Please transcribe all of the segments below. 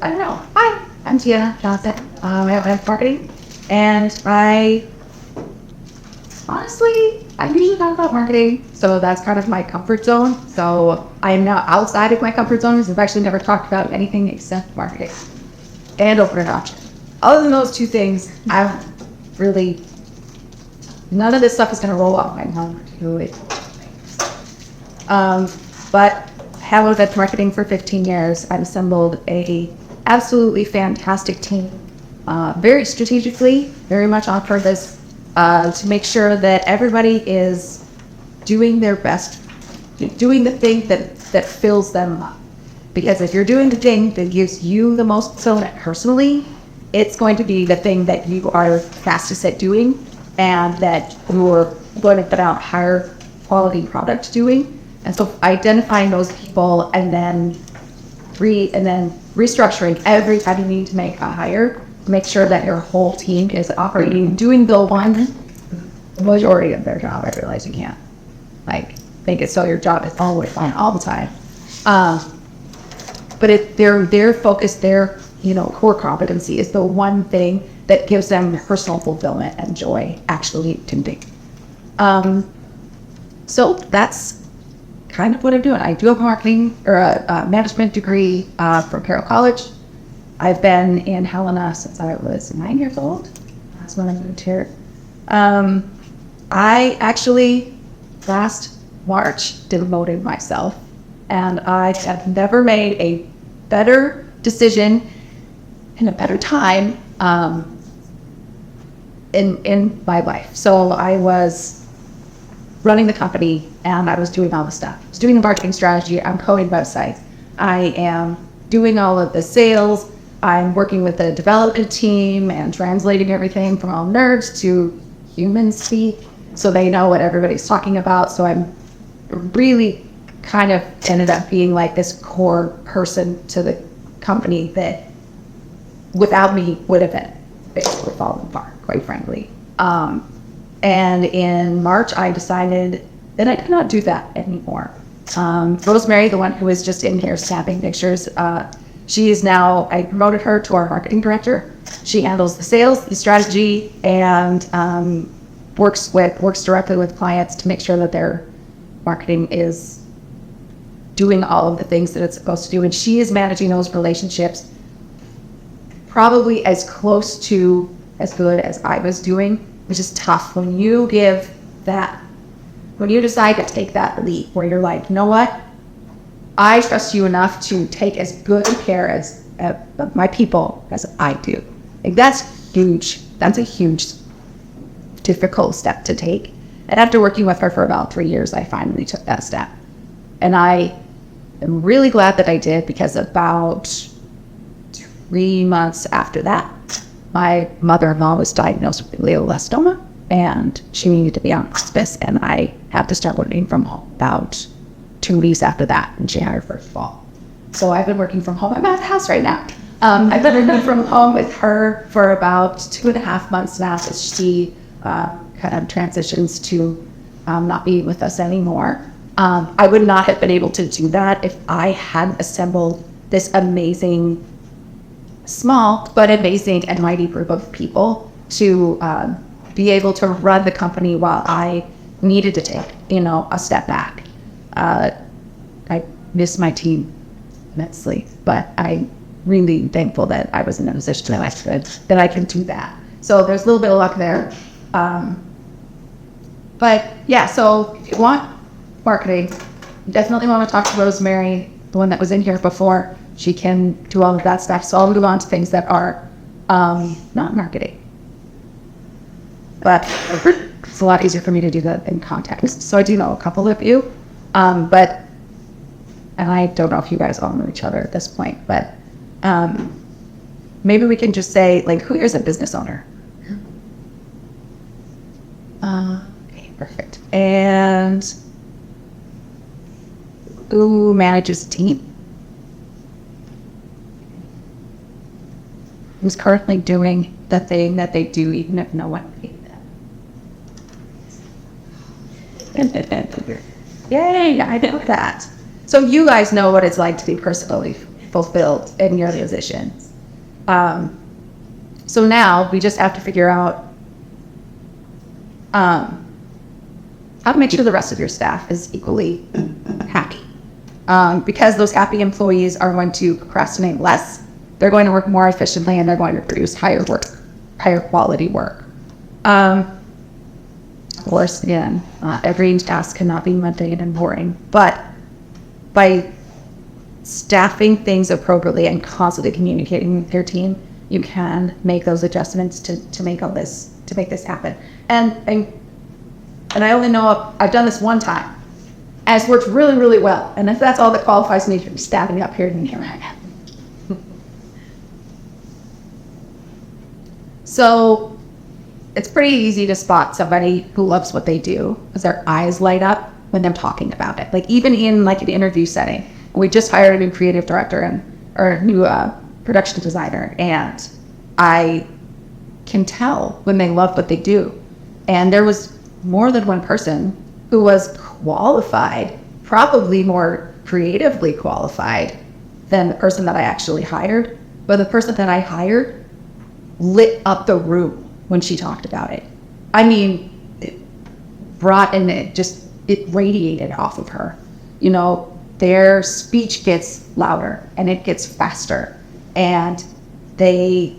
I don't know. Hi, I'm Deanna Johnson. I have marketing, and I usually talk about marketing, so that's kind of my comfort zone. So I am now outside of my comfort zone, because I've actually never talked about anything except marketing and open adoption. Other than those two things, none of this stuff is going to roll off my tongue to it. But have event marketing for 15 years. I've assembled a absolutely fantastic team, very strategically, very much on purpose, to make sure that everybody is doing their best, doing the thing that fills them up. Because if you're doing the thing that gives you the most fulfillment personally, it's going to be the thing that you are fastest at doing, and that you're going to put out higher quality product doing. And so identifying those people and then restructuring every time you need to make a hire, make sure that your whole team is operating, doing the majority of their job. I realize you can't make it so your job is always on all the time. But their focus, their core competency is the one thing that gives them personal fulfillment and joy actually doing. So that's kind of what I'm doing. I do have a marketing or a management degree from Carroll College. I've been in Helena since I was 9 years old. That's when I moved here. I actually last March demoted myself, and I have never made a better decision in a better time in my life. So I was running the company, and I was doing all the stuff. I was doing the marketing strategy. I'm coding websites. I am doing all of the sales. I'm working with the development team and translating everything from all nerds to human speak so they know what everybody's talking about. So I'm really kind of ended up being like this core person to the company that without me would have been basically falling apart, quite frankly. And in March, I decided that I could not do that anymore. Rosemary, the one who was just in here snapping pictures, I promoted her to our marketing director. She handles the sales, the strategy, and works directly with clients to make sure that their marketing is doing all of the things that it's supposed to do. And she is managing those relationships probably as close to as good as I was doing, which is tough when you decide to take that leap where you're like, you know what? I trust you enough to take as good care of my people as I do. That's huge. That's a huge, difficult step to take. And after working with her for about 3 years, I finally took that step. And I am really glad that I did, because about 3 months after that, my mother-in-law was diagnosed with glioblastoma, and she needed to be on hospice, and I had to start working from home about 2 weeks after that, and she had her first fall. So I've been working from home. I'm at the house right now. I've been working from home with her for about 2.5 months now, as she kind of transitions to not being with us anymore. I would not have been able to do that if I hadn't assembled this amazing, small but amazing and mighty group of people to be able to run the company while I needed to take, a step back. I miss my team immensely, but I'm really thankful that I was in a position that I can do that. So there's a little bit of luck there. But yeah, so if you want marketing, you definitely want to talk to Rosemary, the one that was in here before. She can do all of that stuff. So I'll move on to things that are not marketing. But it's a lot easier for me to do that in context. So I do know a couple of you, and I don't know if you guys all know each other at this point, but maybe we can just say, who here is a business owner? Okay, perfect. And who manages a team? Who's currently doing the thing that they do, even if no one paid them? Yay, I know that. So you guys know what it's like to be personally fulfilled in your positions. So now we just have to figure out how to make sure the rest of your staff is equally happy. Because those happy employees are going to procrastinate less, they're going to work more efficiently, and they're going to produce higher quality work. Of course, again, every task cannot be mundane and boring, but by staffing things appropriately and constantly communicating with your team, you can make those adjustments to make this happen. And I only know I've done this one time, and it's worked really, really well. And if that's all that qualifies me for staffing up here, then here I am. So it's pretty easy to spot somebody who loves what they do because their eyes light up when they're talking about it. Like even in like an interview setting, we just hired a new creative director or a new production designer, and I can tell when they love what they do. And there was more than one person who was qualified, probably more creatively qualified than the person that I actually hired. But the person that I hired lit up the room when she talked about it. I mean, it brought in it radiated off of her. You know, their speech gets louder and it gets faster, and the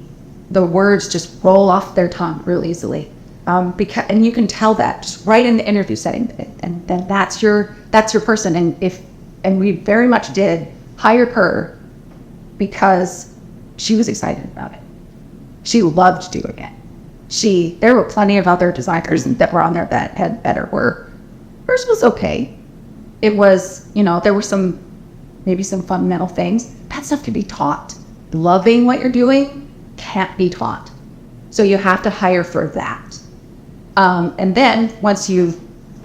words just roll off their tongue real easily. And you can tell that just right in the interview setting, and then that's your person. And we very much did hire her because she was excited about it. She loved doing it. There were plenty of other designers that were on there that had better work. Hers was okay. It was, there were maybe some fundamental things. That stuff can be taught. Loving what you're doing can't be taught. So you have to hire for that. And then once you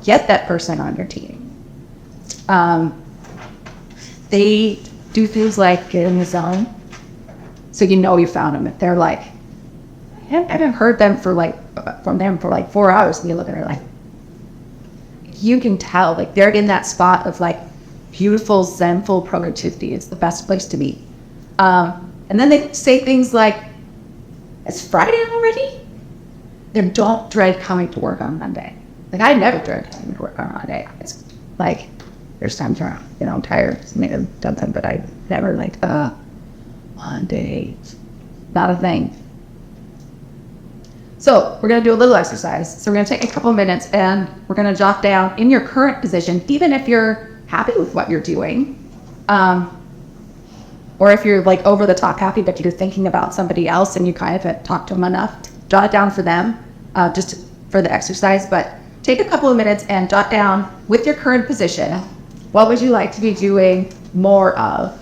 get that person on your team, they do things like get in the zone. So you found them. If they're like, I haven't heard from them for 4 hours, and you look at her like, you can tell like they're in that spot of like beautiful zenful productivity. It's the best place to be. And then they say things like, it's Friday already? Then don't dread coming to work on Monday. Like I never dread coming to work on Monday. It's like there's times where I'm tired, maybe I've done them, but I never Monday, not a thing. So we're going to do a little exercise. So we're going to take a couple of minutes and we're going to jot down in your current position, even if you're happy with what you're doing, or if you're like over the top happy, but you're thinking about somebody else and you kind of have talked to them enough, jot it down for them, just for the exercise. But take a couple of minutes and jot down with your current position, what would you like to be doing more of?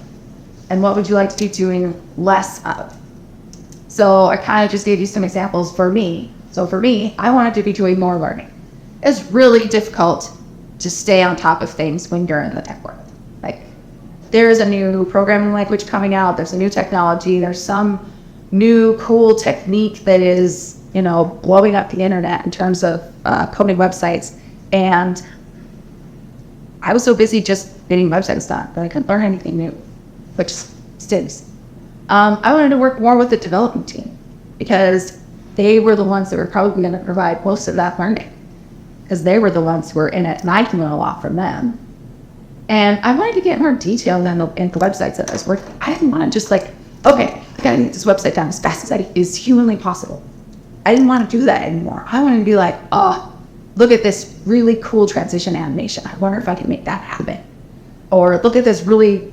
And what would you like to be doing less of? So I kind of just gave you some examples for me. So for me, I wanted to be doing more learning. It's really difficult to stay on top of things when you're in the tech world. Like there's a new programming language coming out. There's a new technology. There's some new cool technique that is, blowing up the internet in terms of coding websites. And I was so busy just getting websites done that I couldn't learn anything new, which stinks. I wanted to work more with the development team because they were the ones that were probably going to provide most of that learning because they were the ones who were in it, and I can learn a lot from them. And I wanted to get more detail in the websites that I was working. I didn't want to just okay, I got to get this website down as fast as that is humanly possible. I didn't want to do that anymore. I wanted to be like, oh, look at this really cool transition animation. I wonder if I can make that happen. Or look at this really,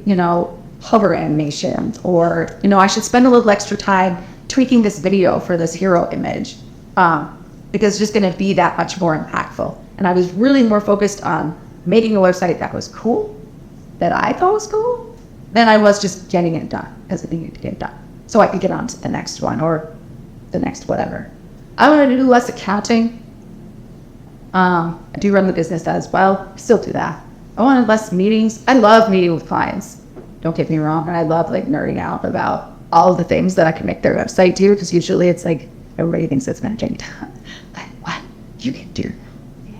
hover animation, or I should spend a little extra time tweaking this video for this hero image, because it's just going to be that much more impactful. And I was really more focused on making a website that was cool, that I thought was cool, than I was just getting it done because it needed to get done so I could get on to the next one or the next whatever. I wanted to do less accounting. I do run the business as well. Still do that. I wanted less meetings. I love meeting with clients. Don't get me wrong. And I love nerding out about all of the things that I can make their website do, because usually it's everybody thinks it's managing. Like, what? You can do? Yeah,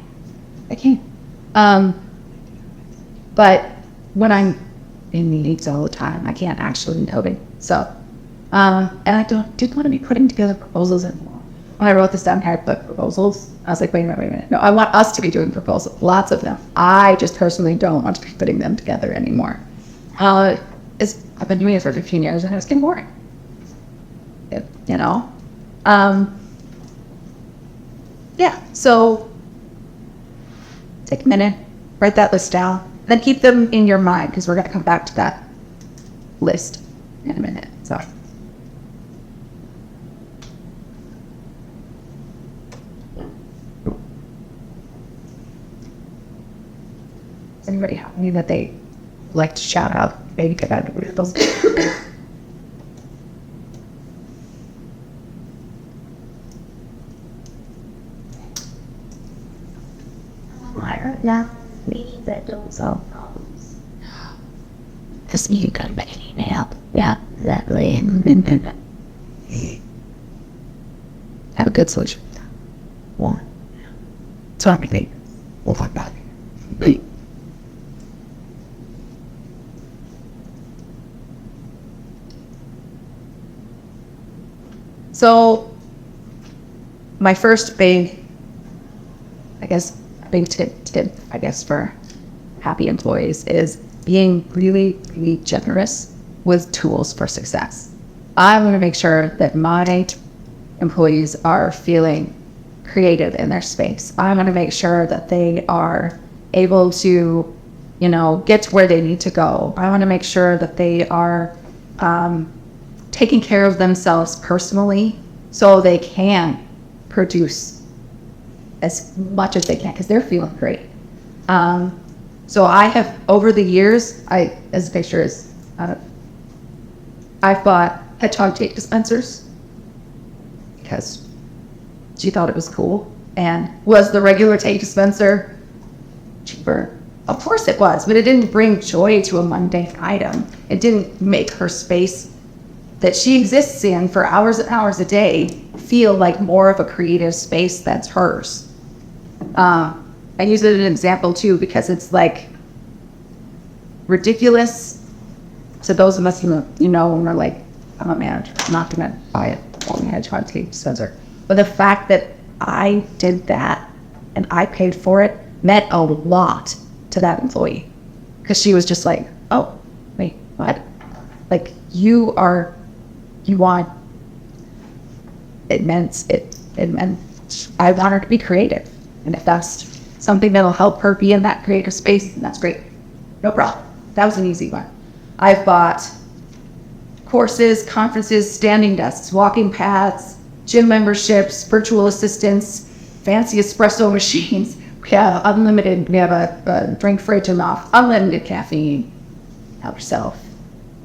I can. But when I'm in meetings all the time. I can't actually know it. So, and I didn't want to be putting together proposals anymore. When I wrote this down here, I put proposals. I was like, wait a minute. No, I want us to be doing proposals, lots of them. I just personally don't want to be putting them together anymore. I've been doing it for 15 years and it's getting boring. You know? Yeah, so take a minute, write that list down, then keep them in your mind because we're going to come back to that list in a minute. So. Does anybody have any that they like to shout out? Maybe get out of those. Now, me that don't solve problems. Just you got an email. Yeah, exactly. Have a good solution. One. So I'm going we'll find back. So, my first big tip, I guess, for happy employees is being really, really generous with tools for success. I want to make sure that my employees are feeling creative in their space. I want to make sure that they are able to, get to where they need to go. I want to make sure that they are taking care of themselves personally so they can produce as much as they can because they're feeling great. So I have, over the years, I bought hedgehog tape dispensers because she thought it was cool. And was the regular tape dispenser cheaper? Of course it was, but it didn't bring joy to a mundane item. It didn't make her space that she exists in for hours and hours a day feel like more of a creative space that's hers. I use it as an example too because it's like ridiculous to those of us who when we're like, I'm a manager, I'm not gonna buy a hedgehog tape dispenser. But the fact that I did that and I paid for it meant a lot to that employee because she was just like, oh, wait, what? Like you want, it meant I want her to be creative. And if that's something that'll help her be in that creative space, then that's great. No problem. That was an easy one. I've bought courses, conferences, standing desks, walking paths, gym memberships, virtual assistants, fancy espresso machines. We have a drink fridge enough, unlimited caffeine. Help yourself.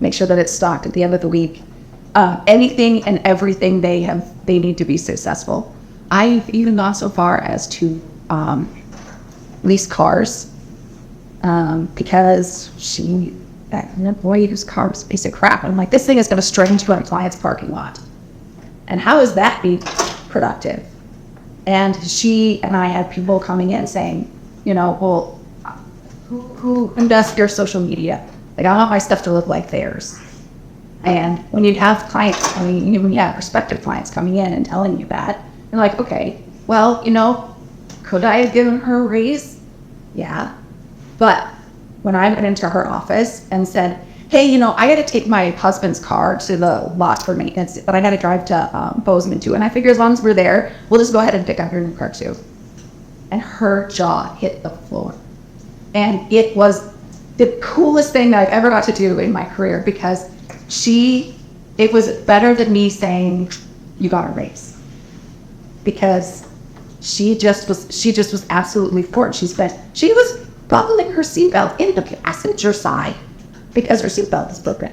Make sure that it's stocked at the end of the week. Anything and everything they need to be successful. I've even gone so far as to lease cars because an employee whose car was a piece of crap. I'm like, this thing is going to stray into a client's parking lot. And how is that being productive? And she and I had people coming in saying, well, who does your social media? Like, I want my stuff to look like theirs. And when you have clients prospective clients coming in and telling you that, you're like, okay, well, could I have given her a raise? Yeah. But when I went into her office and said, hey, I got to take my husband's car to the lot for maintenance, but I got to drive to Bozeman too. And I figure as long as we're there, we'll just go ahead and pick up your new car too. And her jaw hit the floor. And it was the coolest thing that I've ever got to do in my career because it was better than me saying, you got a raise. Because she just was absolutely for it. She was buckling her seatbelt in the passenger side because her seatbelt was broken.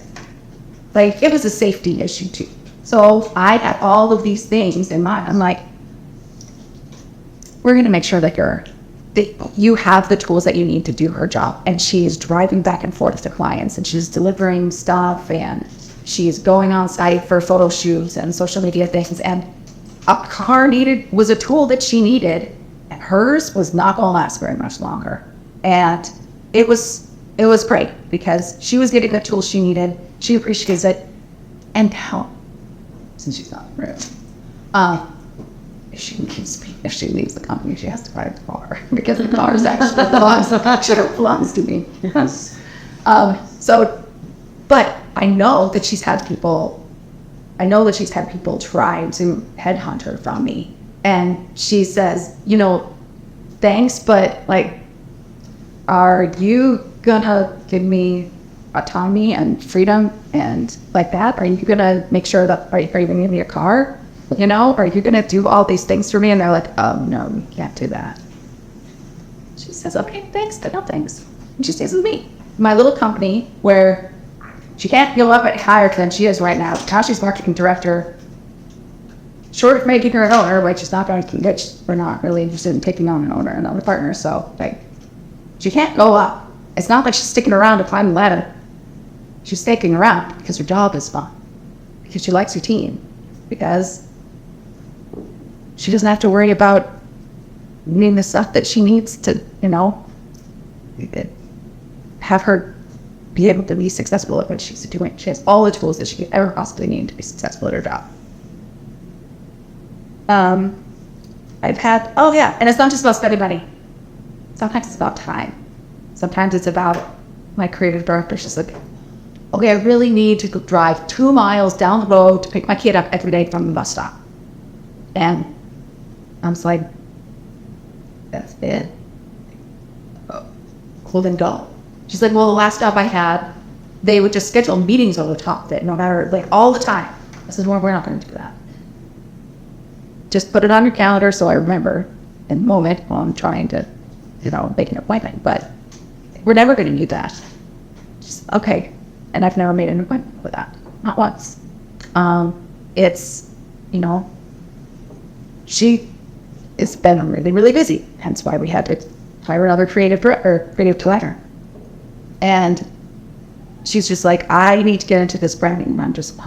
Like, it was a safety issue too. So I had all of these things in mind. I'm like, we're going to make sure that you have the tools that you need to do her job. And she's driving back and forth to clients and she's delivering stuff and she's going on site for photo shoots and social media things. And a car was a tool that she needed, and hers was not going to last very much longer. And it was it was great because she was getting the tools she needed. She appreciates it. And now, since she's not in the room, if she leaves the company, she has to buy a car because the car is actually belongs to me. But I know that she's had people try to headhunt her from me. And she says, thanks, but like, are you gonna give me autonomy and freedom and like that? Are you gonna make sure that, are you gonna give me a car? Are you gonna do all these things for me? And they're like, oh no, we can't do that. She says, okay, thanks, but no thanks. And she stays with me. My little company where she can't go up any higher than she is right now. Now she's marketing director. Short of making her an owner, which we're not really interested in taking on an owner, another partner. So like, she can't go up. It's not like she's sticking around to climb the ladder. She's sticking around because her job is fun, because she likes her team, because she doesn't have to worry about needing the stuff that she needs to, have her be able to be successful at what she's doing. She has all the tools that she could ever possibly need to be successful at her job. And it's not just about spending money. Sometimes it's about time. Sometimes it's about my creative director. She's like, okay, I really need to drive 2 miles down the road to pick my kid up every day from the bus stop. And I'm just like, that's it. Well, then go. She's like, well, the last job I had, they would just schedule meetings over the top of it, no matter, like, all the time. I said, well, we're not going to do that. Just put it on your calendar so I remember in the moment while I'm trying to, make an appointment. But we're never going to do that. Just, okay. And I've never made an appointment with that. Not once. It's, she has been really, really busy. Hence why we had to hire another creative director. And she's just like, I need to get into this branding. I'm just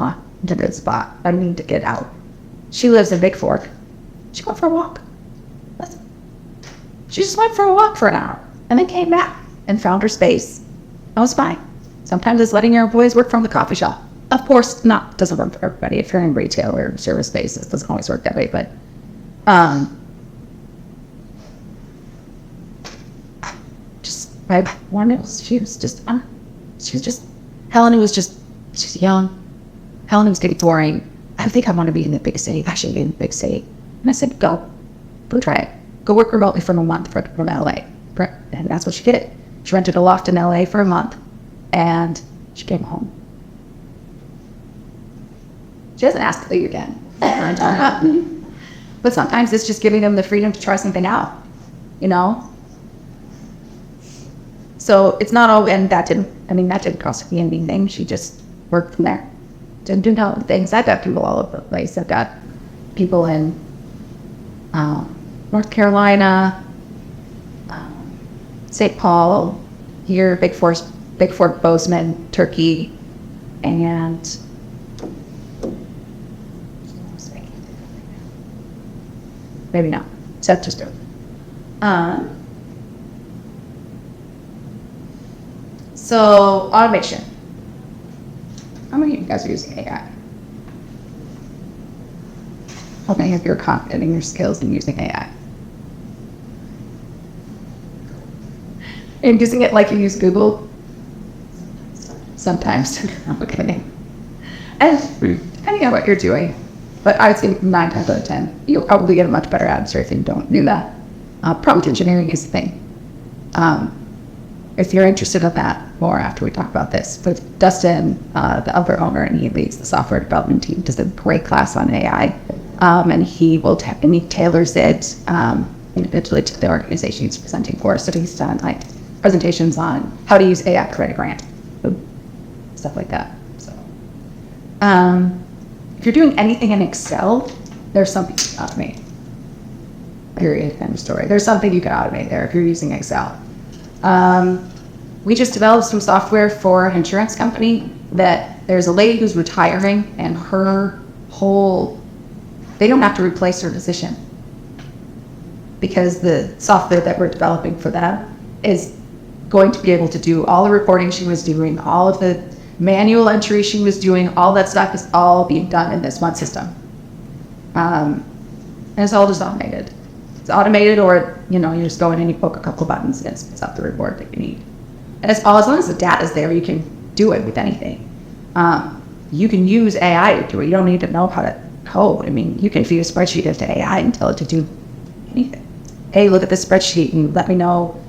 into this spot. I need to get out. She lives in Big Fork. She went for a walk. She just went for a walk for an hour and then came back and found her space. I was fine. Sometimes it's letting your employees work from the coffee shop. Of course, doesn't work for everybody. If you're in retail or service space, it doesn't always work that way. But she's young. Helen was getting boring. I think I want to be in the big city. I should be in the big city. And I said, go try it. Go work remotely for a month from LA. And that's what she did. She rented a loft in LA for a month and she came home. She doesn't ask to leave again. But sometimes it's just giving them the freedom to try something out, So it's not all, and that didn't cost me anything. She just worked from there. Didn't do no things. I've got people all over the place. I've got people in North Carolina, St. Paul, here, Big Fork, Bozeman, Turkey, and maybe not. Seth just do it. So automation. How many of you guys are using AI? How many of you are confident in your skills in using AI? And using it like you use Google? Sometimes. Okay. And depending on what you're doing, but I would say 9 times out of 10, you'll probably get a much better answer if you don't do that. Prompt engineering is the thing. If you're interested in that more after we talk about this, but Dustin, the other owner, and he leads the software development team, does a great class on AI, and he tailors it individually to the organization he's presenting for. So he's done like presentations on how to use AI to write a grant, stuff like that. So, if you're doing anything in Excel, there's something you can automate. Period. End of story. There's something you can automate there if you're using Excel. We just developed some software for an insurance company that there's a lady who's retiring and they don't have to replace her position because the software that we're developing for that is going to be able to do all the reporting she was doing, all of the manual entry she was doing, all that stuff is all being done in this one system. And it's all just automated. It's automated, or you just go in and you poke a couple of buttons and it spits out the report that you need. And it's all, as long as the data is there, you can do it with anything. You can use AI to do it. You don't need to know how to code. I mean, you can feed a spreadsheet into AI and tell it to do anything. Hey, look at this spreadsheet and let me know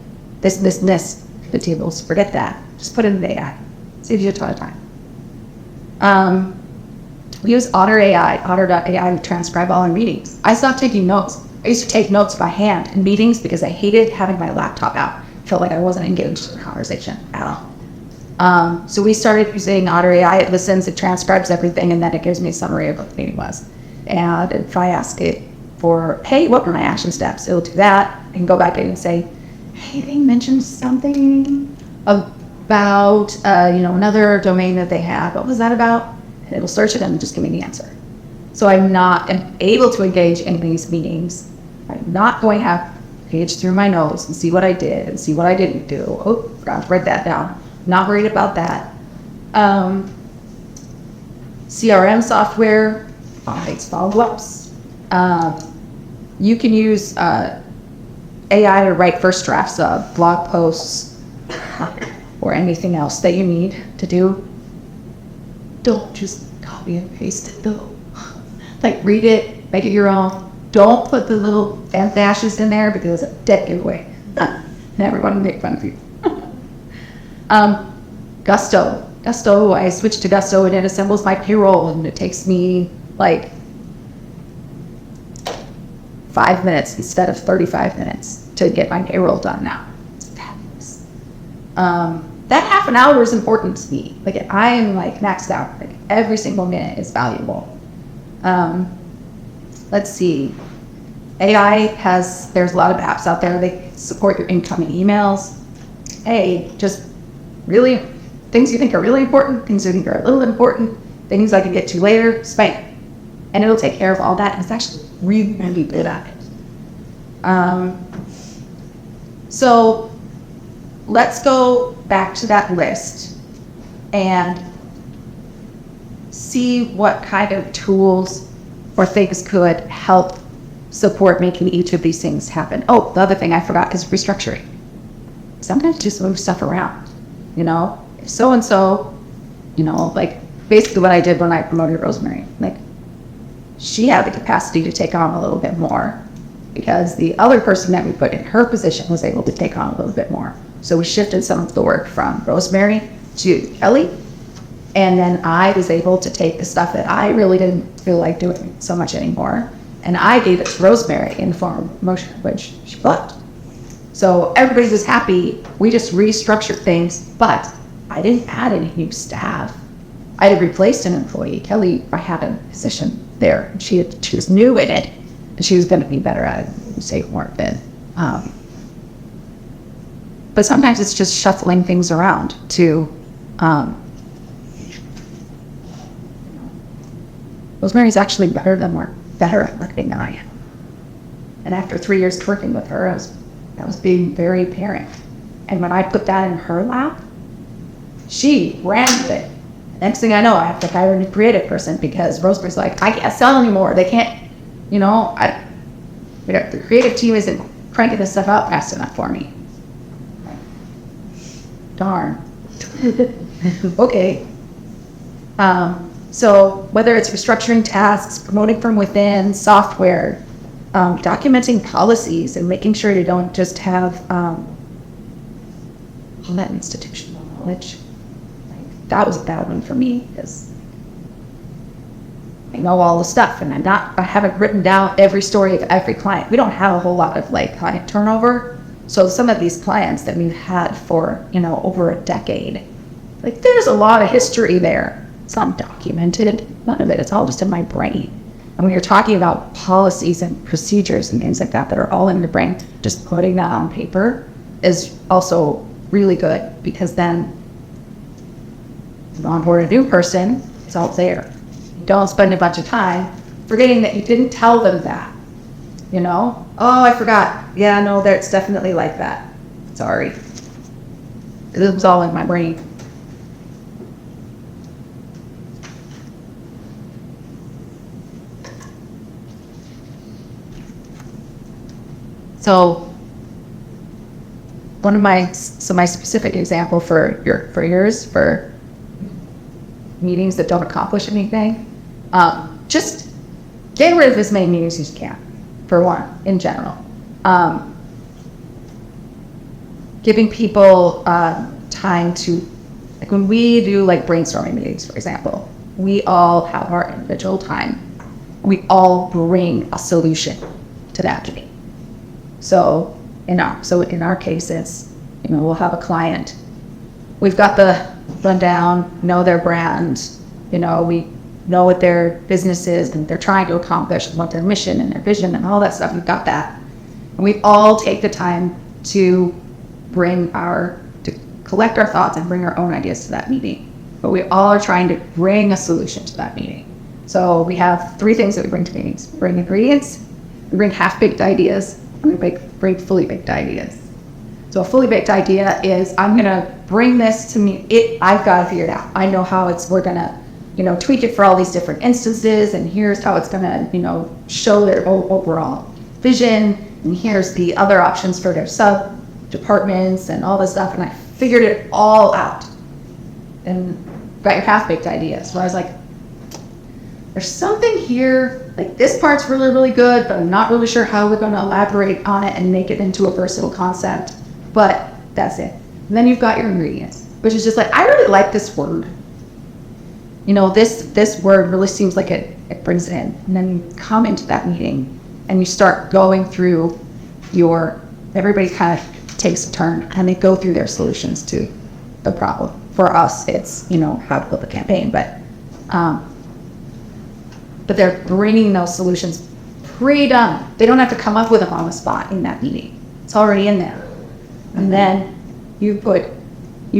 this, this, and this. The tables, forget that. Just put it in the AI. Saves you a ton of time. We use Otter.ai to transcribe all our meetings. I stopped taking notes. I used to take notes by hand in meetings because I hated having my laptop out. I felt like I wasn't engaged in the conversation at all. So we started using Otter AI. It listens, it transcribes everything, and then it gives me a summary of what the meeting was. And if I ask it for, hey, what were my action steps? It'll do that. I can go back in and say, hey, they mentioned something about, another domain that they have. What was that about? And it'll search it and just give me the answer. So I'm able to engage in these meetings. I'm not going to have to page through my notes and see what I did and see what I didn't do. Oh, forgot to write that down. Not worried about that. CRM software automates follow-ups. You can use AI to write first drafts of blog posts or anything else that you need to do. Don't just copy and paste it though. Like, read it, make it your own. Don't put the little dashes in there because it's a dead giveaway. And everyone will make fun of you. Gusto, I switched to Gusto and it assembles my payroll and it takes me like 5 minutes instead of 35 minutes to get my payroll done now. It's fabulous. That half an hour is important to me. Like, I'm like maxed out. Like, every single minute is valuable. Let's see. There's a lot of apps out there. They support your incoming emails. Hey, just really things you think are really important, things you think are a little important, things I can get to later, spank. And it'll take care of all that. And it's actually really, really good at it. So let's go back to that list and see what kind of tools or things could help support making each of these things happen. Oh, the other thing I forgot is restructuring. Sometimes just move stuff around, if so-and-so, like basically what I did when I promoted Rosemary, like she had the capacity to take on a little bit more because the other person that we put in her position was able to take on a little bit more. So we shifted some of the work from Rosemary to Kelly. And then I was able to take the stuff that I really didn't feel like doing so much anymore. And I gave it to Rosemary in form of promotion, which she loved. So everybody was happy. We just restructured things, but I didn't add any new staff. I had replaced an employee. Kelly, I had a position there. She was new in it, and she was going to be better at it, say more than. But sometimes it's just shuffling things around to. Rosemary's actually better at marketing than I am. And after 3 years working with her, that was being very apparent. And when I put that in her lap, she ran with it. Next thing I know, I have to hire a new creative person because Rosemary's like, I can't sell anymore. They can't, the creative team isn't cranking this stuff out fast enough for me. Darn. Okay. So whether it's restructuring tasks, promoting from within, software, documenting policies, and making sure you don't just have all that institutional knowledge. That was a bad one for me because I know all the stuff and I haven't written down every story of every client. We don't have a whole lot of client turnover. So some of these clients that we've had for, over a decade, there's a lot of history there. It's not documented. None of it. It's all just in my brain. And when you're talking about policies and procedures and things like that are all in your brain, just putting that on paper is also really good because then you onboard a new person, it's all there. You don't spend a bunch of time forgetting that you didn't tell them that. Oh, I forgot. Yeah, no, it's definitely like that. Sorry. It was all in my brain. So my specific example for yours, for meetings that don't accomplish anything, just get rid of as many meetings as you can, for one, in general. Giving people time to, like when we do like brainstorming meetings, for example, we all have our individual time. We all bring a solution to that meeting. So in our case, it's, we'll have a client. We've got the rundown, know their brand, we know what their business is and they're trying to accomplish, and what their mission and their vision and all that stuff. We've got that. And we all take the time to collect our thoughts and bring our own ideas to that meeting. But we all are trying to bring a solution to that meeting. So we have 3 things that we bring to meetings. We bring ingredients, we bring half-baked ideas, and we bring fully baked ideas. So a fully baked idea is, I'm gonna bring this to me. I've got it figured out. I know how we're gonna, tweak it for all these different instances, and here's how it's gonna, show their overall vision, and here's the other options for their sub departments and all this stuff, and I figured it all out. And got your half-baked ideas, where I was like, there's something here, like this part's really, really good, but I'm not really sure how we're gonna elaborate on it and make it into a versatile concept, but that's it. And then you've got your ingredients, which is just like, I really like this word. This word really seems like it brings it in. And then you come into that meeting and you start going through everybody kind of takes a turn and they go through their solutions to the problem. For us, it's, how to build a campaign, but they're bringing those solutions pre-done. They don't have to come up with them on the spot in that meeting. It's already in there. And then you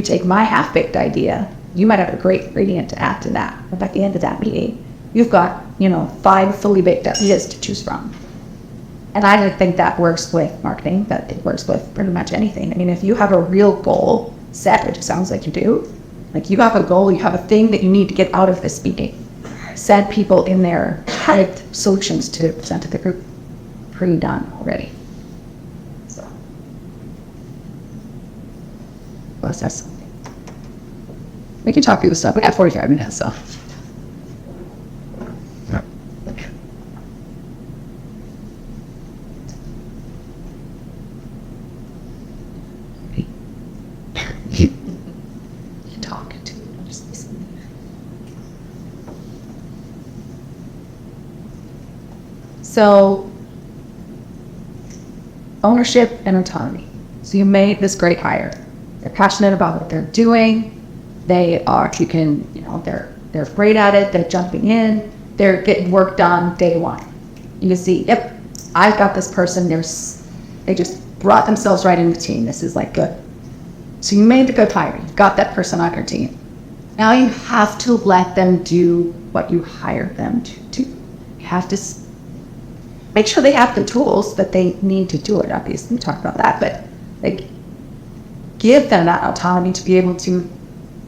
take my half-baked idea. You might have a great ingredient to add to that. But at the end of that meeting, you've got, 5 fully baked ideas to choose from. And I don't think that works with marketing, that it works with pretty much anything. I mean, if you have a real goal set, which it sounds like you do, like you have a goal, you have a thing that you need to get out of this meeting, send people in there with solutions to present to the group pre-done already. So, plus that's something. We can talk through the stuff. We got 45 minutes, so. So, ownership and autonomy. So you made this great hire. They're passionate about what they're doing. They're great at it. They're jumping in. They're getting work done day one. You can see, yep, I've got this person. They just brought themselves right into the team. This is like good. So you made the good hire. You've got that person on your team. Now you have to let them do what you hired them to do. You have to make sure they have the tools that they need to do it. Obviously, we talked about that, but give them that autonomy to be able to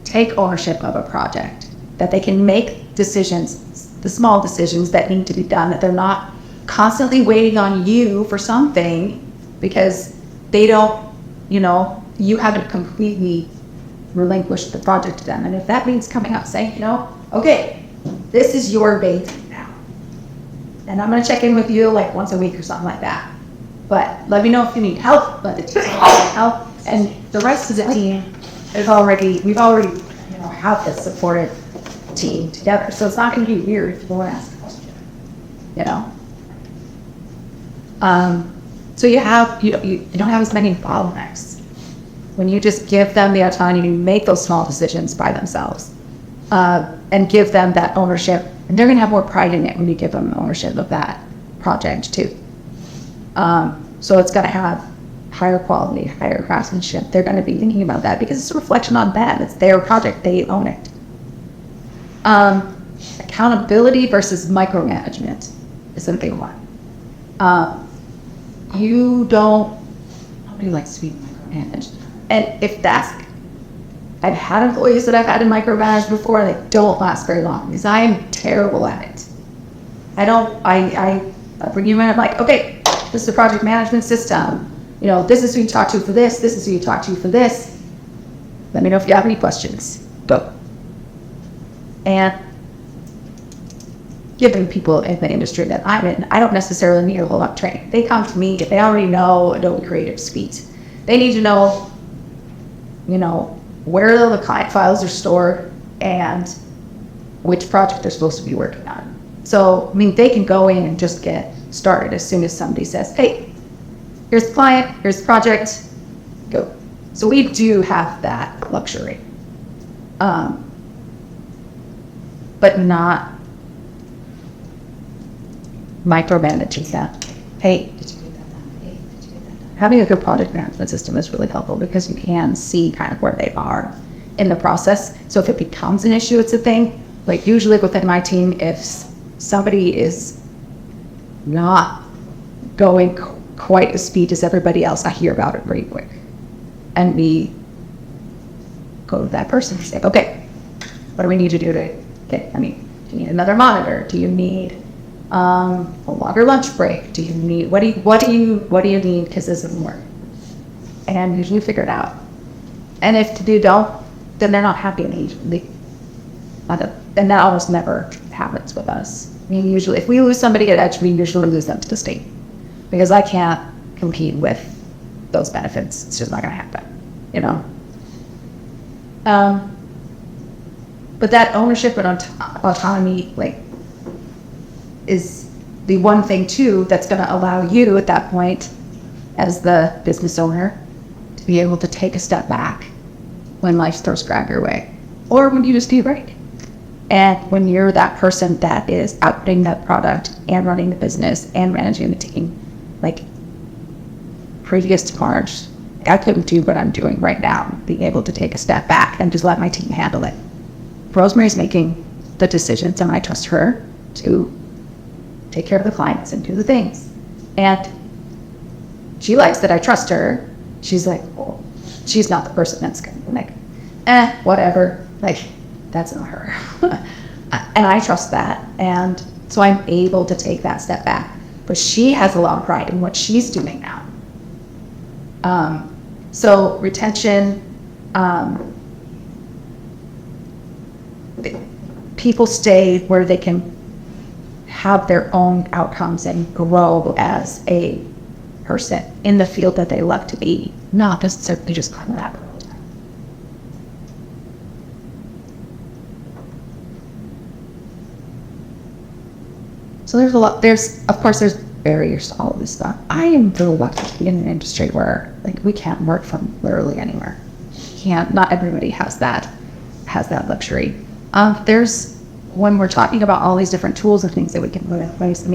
take ownership of a project, that they can make decisions, the small decisions that need to be done, that they're not constantly waiting on you for something because they don't, you haven't completely relinquished the project to them. And if that means coming out saying, okay, this is your baby now, and I'm going to check in with you like once a week or something like that. But let me know if you need help. Let the team know help. And the rest of the team we've already have this supported team together. So it's not going to be weird if you want to ask a question. So you don't have as many bottlenecks when you just give them the autonomy to make those small decisions by themselves, and give them that ownership. And they're going to have more pride in it when you give them ownership of that project too. So it's going to have higher quality, higher craftsmanship. They're going to be thinking about that because it's a reflection on them. It's their project. They own it. Accountability versus micromanagement is a big one. Nobody likes to be micromanaged. And if that's I've had employees that I've had to micromanage before, and they don't last very long because I am terrible at it. I bring you in, I'm like, okay, this is a project management system. You know, this is who you talk to for this is who you talk to for this. Let me know if you have any questions. Go. And giving people in the industry that I'm in, I don't necessarily need a whole lot of training. They come to me if they already know Adobe Creative Suite. They need to know, you know, where the client files are stored and which project they're supposed to be working on. So, I mean, they can go in and just get started as soon as somebody says, hey, here's the client, here's the project, go. So we do have that luxury. But not micromanaging that. Hey, did you get that done? Hey, did you get that done? Having a good project management system is really helpful because you can see kind of where they are in the process. So if it becomes an issue, it's a thing. Like usually within my team, if somebody is not going quite as speed as everybody else, I hear about it very quick. And we go to that person and say, okay, what do we need to do to get, do you need another monitor? Do you need a longer lunch break? Do you need, what do you need because this doesn't work? And usually figure it out. And if they don't, then they're not happy and and that almost never happens with us. I mean, usually if we lose somebody at Edge, we usually lose them to the state because I can't compete with those benefits. It's just not going to happen, you know? But that ownership and autonomy, like, is the one thing too that's going to allow you at that point as the business owner to be able to take a step back when life throws crap your way or when you just need a break. And when you're that person that is outputting that product and running the business and managing the team, like previous to March, I couldn't do what I'm doing right now, being able to take a step back and just let my team handle it. Rosemary's making the decisions and I trust her to take care of the clients and do the things. And she likes that I trust her. She's like, well, she's not the person that's going to be like, whatever. Like, that's not her. And I trust that. And so I'm able to take that step back. But she has a lot of pride in what she's doing now. So retention, people stay where they can have their own outcomes and grow as a person in the field that they love to be, not necessarily just come that. So there's of course there's barriers to all of this stuff. I am very lucky to be in an industry where like we can't work from literally anywhere. Not everybody has that luxury. There's when we're talking about all these different tools and things that we can put in place,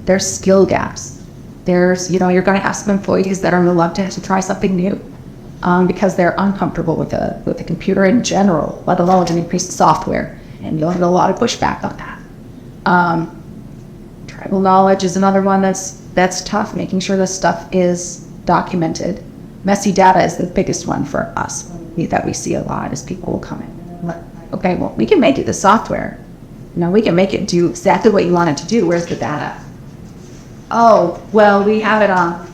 there's skill gaps. There's, you're going to have some employees that are reluctant to try something new because they're uncomfortable with the computer in general, let alone an piece of software. And you'll get a lot of pushback on that. Tribal knowledge is another one that's tough, making sure this stuff is documented. Messy data is the biggest one for us that we see a lot as people will come in. Okay, well, we can make it the software. We can make it do exactly what you want it to do. Where's the data? Oh, well, we have it on.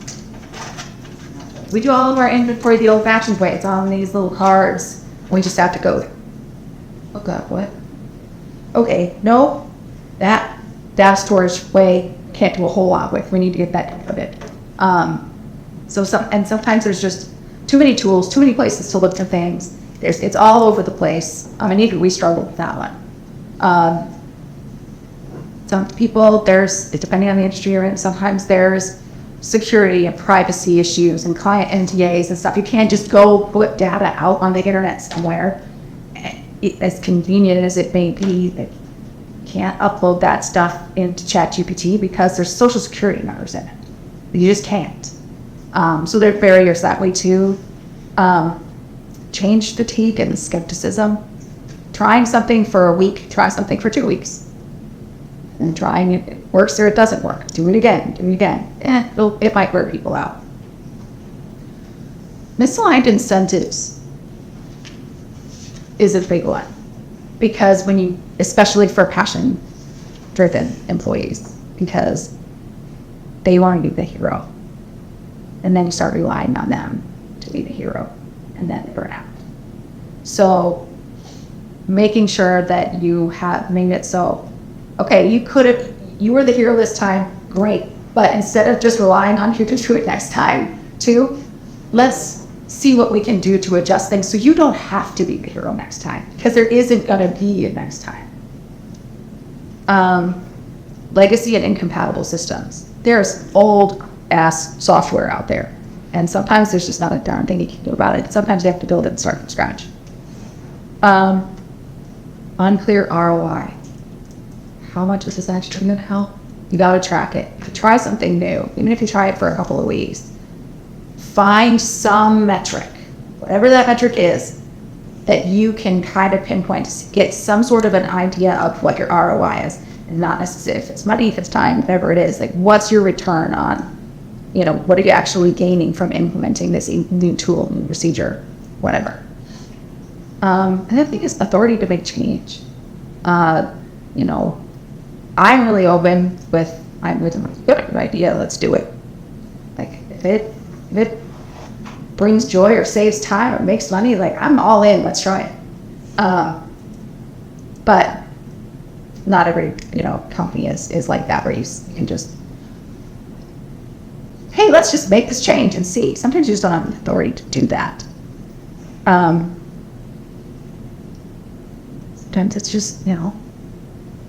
We do all of our inventory the old-fashioned way. It's on these little cards. We just have to go there. Oh, God, what? Okay, no, that data storage way can't do a whole lot with. We need to get that out of it. Sometimes there's just too many tools, too many places to look for things. It's all over the place. And even we struggle with that one. Some people, depending on the industry you're in, sometimes there's security and privacy issues and client NDAs and stuff. You can't just go put data out on the internet somewhere. As convenient as it may be, that you can't upload that stuff into ChatGPT because there's social security numbers in it. You just can't. So there are barriers that way too. Change fatigue and skepticism. Trying something for a week, try something for 2 weeks. And trying it works or it doesn't work. Do it again. It might wear people out. Misaligned incentives. is a big one. Because when you, especially for passion-driven employees, because they want to be the hero. And then you start relying on them to be the hero, and then burn out. So making sure that you have made it so, okay, you were the hero this time, great. But instead of just relying on you to do it next time, too, let's see what we can do to adjust things so you don't have to be the hero next time, because there isn't going to be a next time. Legacy and incompatible systems. There's old ass software out there, and sometimes there's just not a darn thing you can do about it. Sometimes you have to build it and start from scratch. Unclear ROI. How much is this actually going to help? You got to track it. If you try something new, even if you try it for a couple of weeks, find some metric, whatever that metric is, that you can kind of pinpoint to get some sort of an idea of what your ROI is. And not necessarily if it's money, if it's time, whatever it is. Like, what's your return on, what are you actually gaining from implementing this new tool, new procedure, whatever. And the thing is authority to make change. I'm really open with, good idea, let's do it. Like, if it brings joy or saves time or makes money, like, I'm all in, let's try it. But not every, company is like that, where you can just, hey, let's just make this change and see. Sometimes you just don't have the authority to do that. Sometimes it's just,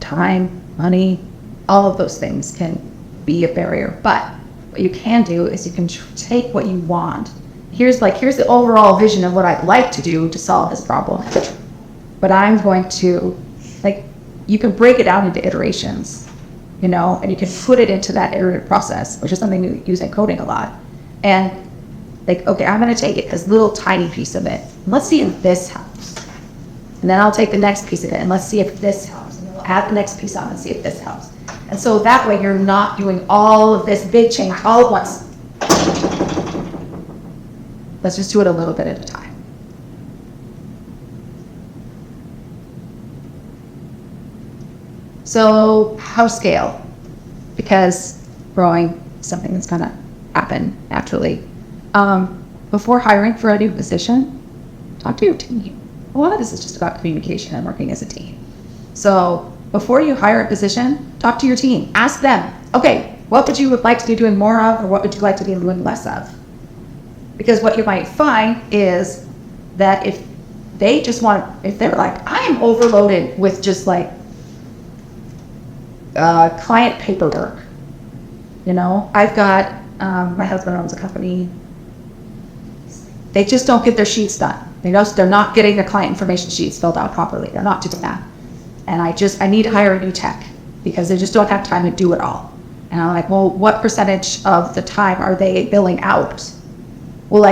time, money, all of those things can be a barrier. But what you can do is you can take what you want. Here's the overall vision of what I'd like to do to solve this problem. But I'm going to, you can break it out into iterations, and you can put it into that iterative process, which is something we use in coding a lot. And okay, I'm going to take it, this little tiny piece of it, and let's see if this helps. And then I'll take the next piece of it, and let's see if this helps. And then we'll add the next piece on and see if this helps. And so that way you're not doing all of this big change all at once. Let's just do it a little bit at a time. So how scale? Because growing is something that's going to happen naturally. Before hiring for a new position, talk to your team. A lot of this is just about communication and working as a team. So before you hire a position, talk to your team. Ask them, okay, what would you like to be doing more of, or what would you like to be doing less of? Because what you might find is that if they're like, I am overloaded with just client paperwork. I've got, my husband owns a company. They just don't get their sheets done. They're not getting their client information sheets filled out properly. They're not doing that. And I need to hire a new tech because they just don't have time to do it all. And I'm like, well, what percentage of the time are they billing hours? Well,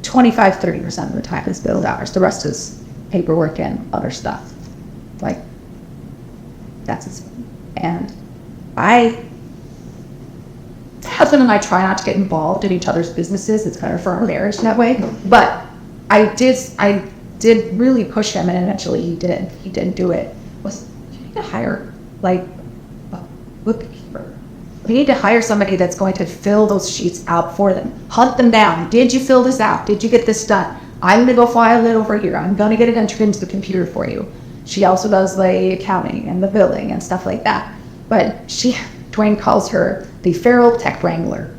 25-30% of the time is billed hours. The rest is paperwork and other stuff. That's it. And husband and I try not to get involved in each other's businesses. It's better for our marriage that way. But I did really push him, and eventually he did. He didn't do it. You need to hire a bookkeeper. We need to hire somebody that's going to fill those sheets out for them. Hunt them down. Did you fill this out? Did you get this done? I'm going to go file it over here. I'm going to get it entered into the computer for you. She also does the accounting and the billing and stuff like that. But Dwayne calls her the feral tech wrangler,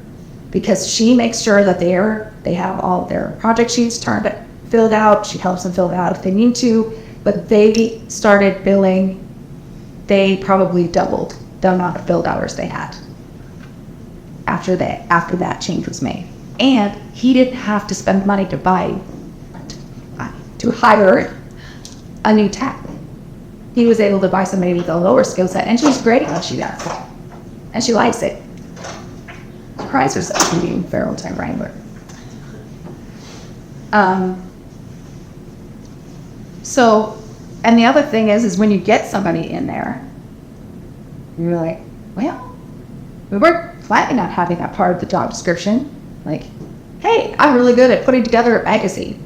because she makes sure that they have all their project sheets filled out. She helps them fill it out if they need to. But they started billing, they probably doubled the amount of billed hours they had after that change was made. And he didn't have to spend money to hire a new tech. He was able to buy somebody with a lower skill set, and she's great at what she does. And she likes it. She prides herself in being feral tech wrangler. And the other thing is when you get somebody in there, you're like, well, we weren't planning on having that part of the job description. Hey, I'm really good at putting together a magazine.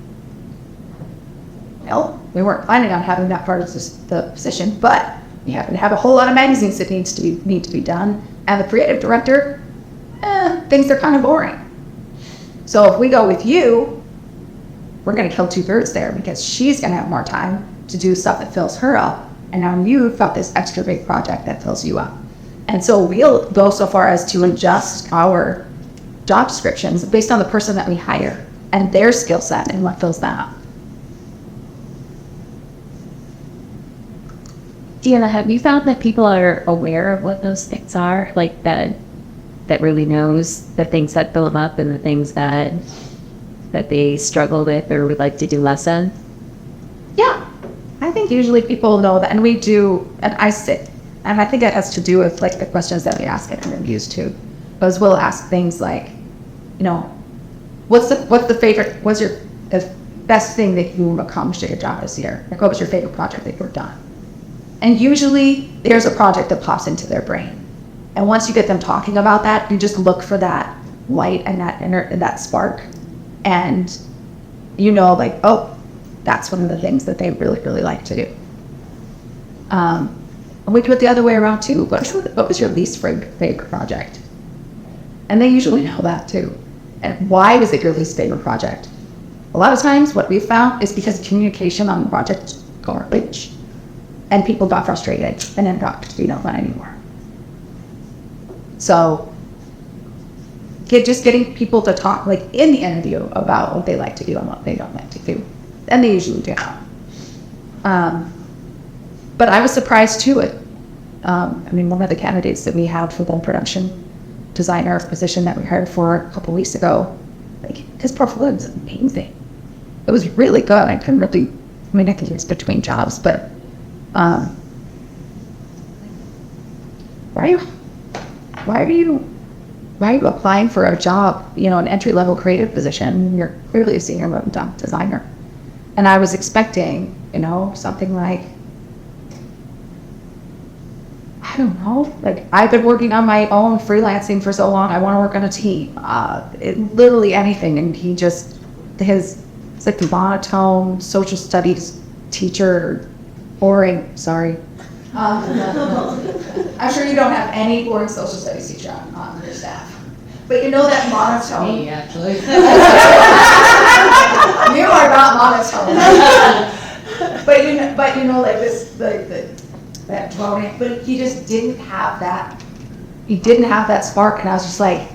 Well, we weren't planning on having that part of the position, but we happen to have a whole lot of magazines that need to be done, and the creative director thinks they're kind of boring. So if we go with you, we're going to kill 2 birds there, because she's going to have more time to do stuff that fills her up, and now you've got this extra big project that fills you up. And so we'll go so far as to adjust our job descriptions based on the person that we hire and their skill set and what fills that up. Deanna, have you found that people are aware of what those things are? Like that really knows the things that fill them up and the things that they struggle with or would like to do less of? Yeah, I think usually people know that, and we do, and I sit, and I think it has to do with like the questions that we ask at interviews too, because we'll ask things like, you know, what's your the best thing that you accomplished at your job this year? Like, what was your favorite project that you worked on? And usually there's a project that pops into their brain. And once you get them talking about that, you just look for that light and that spark. And you know, like, oh, that's one of the things that they really, really like to do. And we do it the other way around too. What was your least favorite project? And they usually know that too. And why was it your least favorite project? A lot of times what we've found is because communication on the project is garbage. And people got frustrated and ended up not fun anymore. So just getting people to talk, like in the interview, about what they like to do and what they don't like to do. And they usually do. But I was surprised too. One of the candidates that we had for the production designer position that we hired for a couple weeks ago, like, his portfolio was amazing. It was really good. I couldn't really, I think it was between jobs, but why are you applying for a job, an entry-level creative position? You're clearly a senior designer. And I was expecting, something like, I don't know, like, I've been working on my own freelancing for so long, I want to work on a team. Literally anything. And it's like the monotone social studies teacher, boring, sorry. I'm sure you don't have any boring social studies teacher on your staff. But you know that monotone. Me, actually. You are not monotone. but like this, that droning. But he just didn't have that. He didn't have that spark, and I was just like,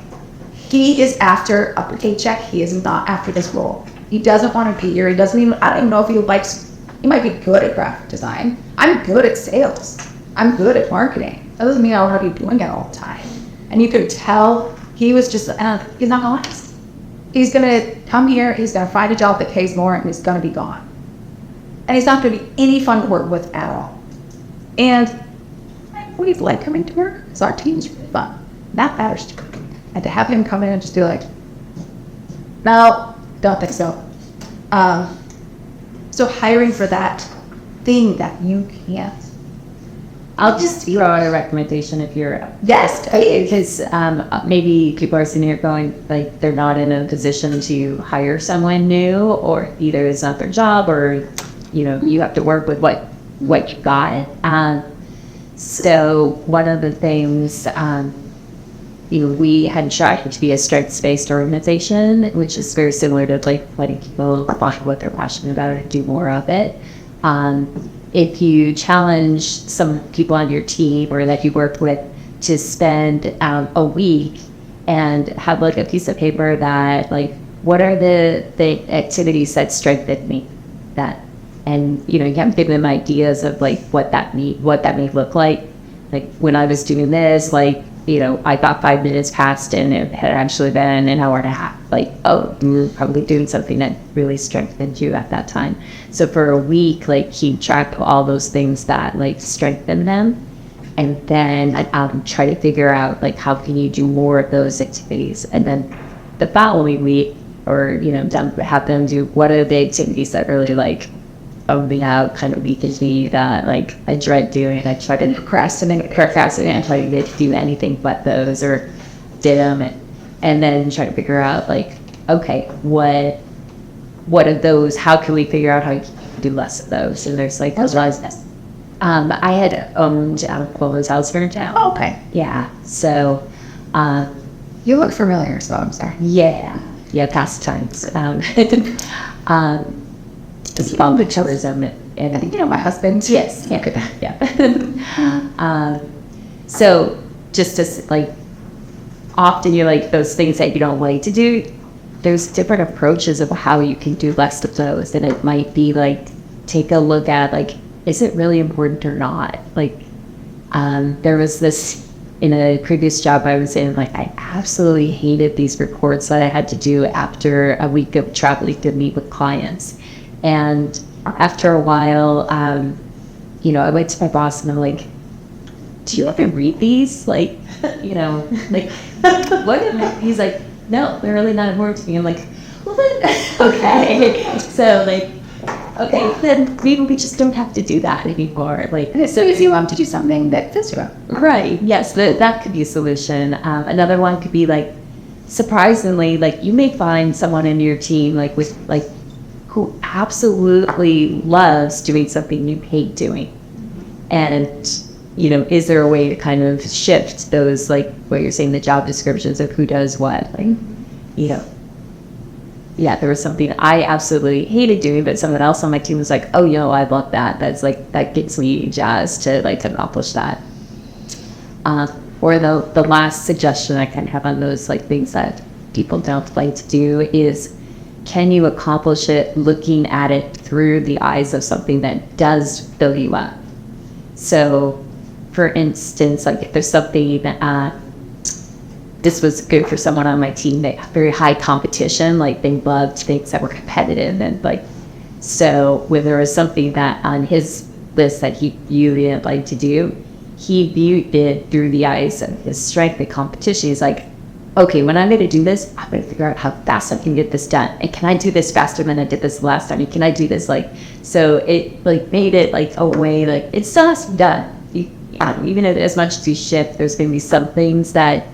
he is after a paycheck. He is not after this role. He doesn't want to be here. He doesn't even. I don't even know if he likes. He might be good at graphic design. I'm good at sales. I'm good at marketing. That doesn't mean I want to be doing it all the time. And you could tell he was just, he's not going to last. He's going to come here, he's going to find a job that pays more, and he's going to be gone. And he's not going to be any fun to work with at all. And we like coming to work because our team's really fun. That matters to me. And to have him come in and just be like, no, don't think so. So hiring for that thing that you can't. I'll just throw out a recommendation if you're... Yes. Because maybe people are sitting here going, like, they're not in a position to hire someone new, or either it's not their job, or, you have to work with what you got. So one of the things, we had tried to be a strengths-based organization, which is very similar to, like, letting people find what they're passionate about and do more of it. If you challenge some people on your team or that you work with to spend a week and have like a piece of paper that, like, what are the activities that strengthen me, and you have to give them ideas of like what that may look like. Like, when I was doing this, like, I got 5 minutes past and it had actually been an hour and a half. Like, oh, you were probably doing something that really strengthened you at that time. So for a week, like, keep track of all those things that like strengthen them. And then try to figure out, like, how can you do more of those activities? And then the following week, or, have them do what are the activities that really like, out kind of weakens me, that like I dread doing. I try to procrastinate and try to get to do anything but those, or did them, and then try to figure out, like, okay, what of those, how can we figure out how you keep do less of those. And there's like, I had owned Quillo's house for a town. Oh, okay. Yeah. So, You look familiar, so I'm sorry. yeah, past times. It's about the tourism and You know, my husband. yes, yeah. So just as like often you're like those things that you don't like to do, there's different approaches of how you can do less of those. And it might be like, take a look at like, is it really important or not? Like, there was this in a previous job I was in, like I absolutely hated these reports that I had to do after a week of traveling to meet with clients. And after a while, you know, I went to my boss and I'm like, do you ever read these? Like, you know, like, what? He's like, no, they're really not important to me. I'm like, well, then, okay. So, like, okay, then maybe we just don't have to do that anymore. Like, And it frees you up to do something that fits you up. right. Yes, that could be a solution. Another one could be like, surprisingly, like you may find someone in your team like with like who absolutely loves doing something you hate doing, and you know, is there a way to kind of shift those like what you're saying, the job descriptions of who does what, like, you know. Yeah, there was something I absolutely hated doing, but someone else on my team was like, oh, you know, I love that. That's like, that gets me jazzed to like accomplish that. Or the last suggestion I kind of have on those like things that people don't like to do is, can you accomplish it looking at it through the eyes of something that does fill you up? So, for instance, like if there's something this was good for someone on my team. They have very high competition. Like they loved things that were competitive, and like so when there was something that on his list that he didn't like to do, he viewed it through the eyes of his strength and competition. He's like, okay, when I'm going to do this, I'm going to figure out how fast I can get this done, and can I do this faster than I did this last time? And can I do this like so? It like made it like a way like it still has to be done. Even if as much as you shift, there's going to be some things that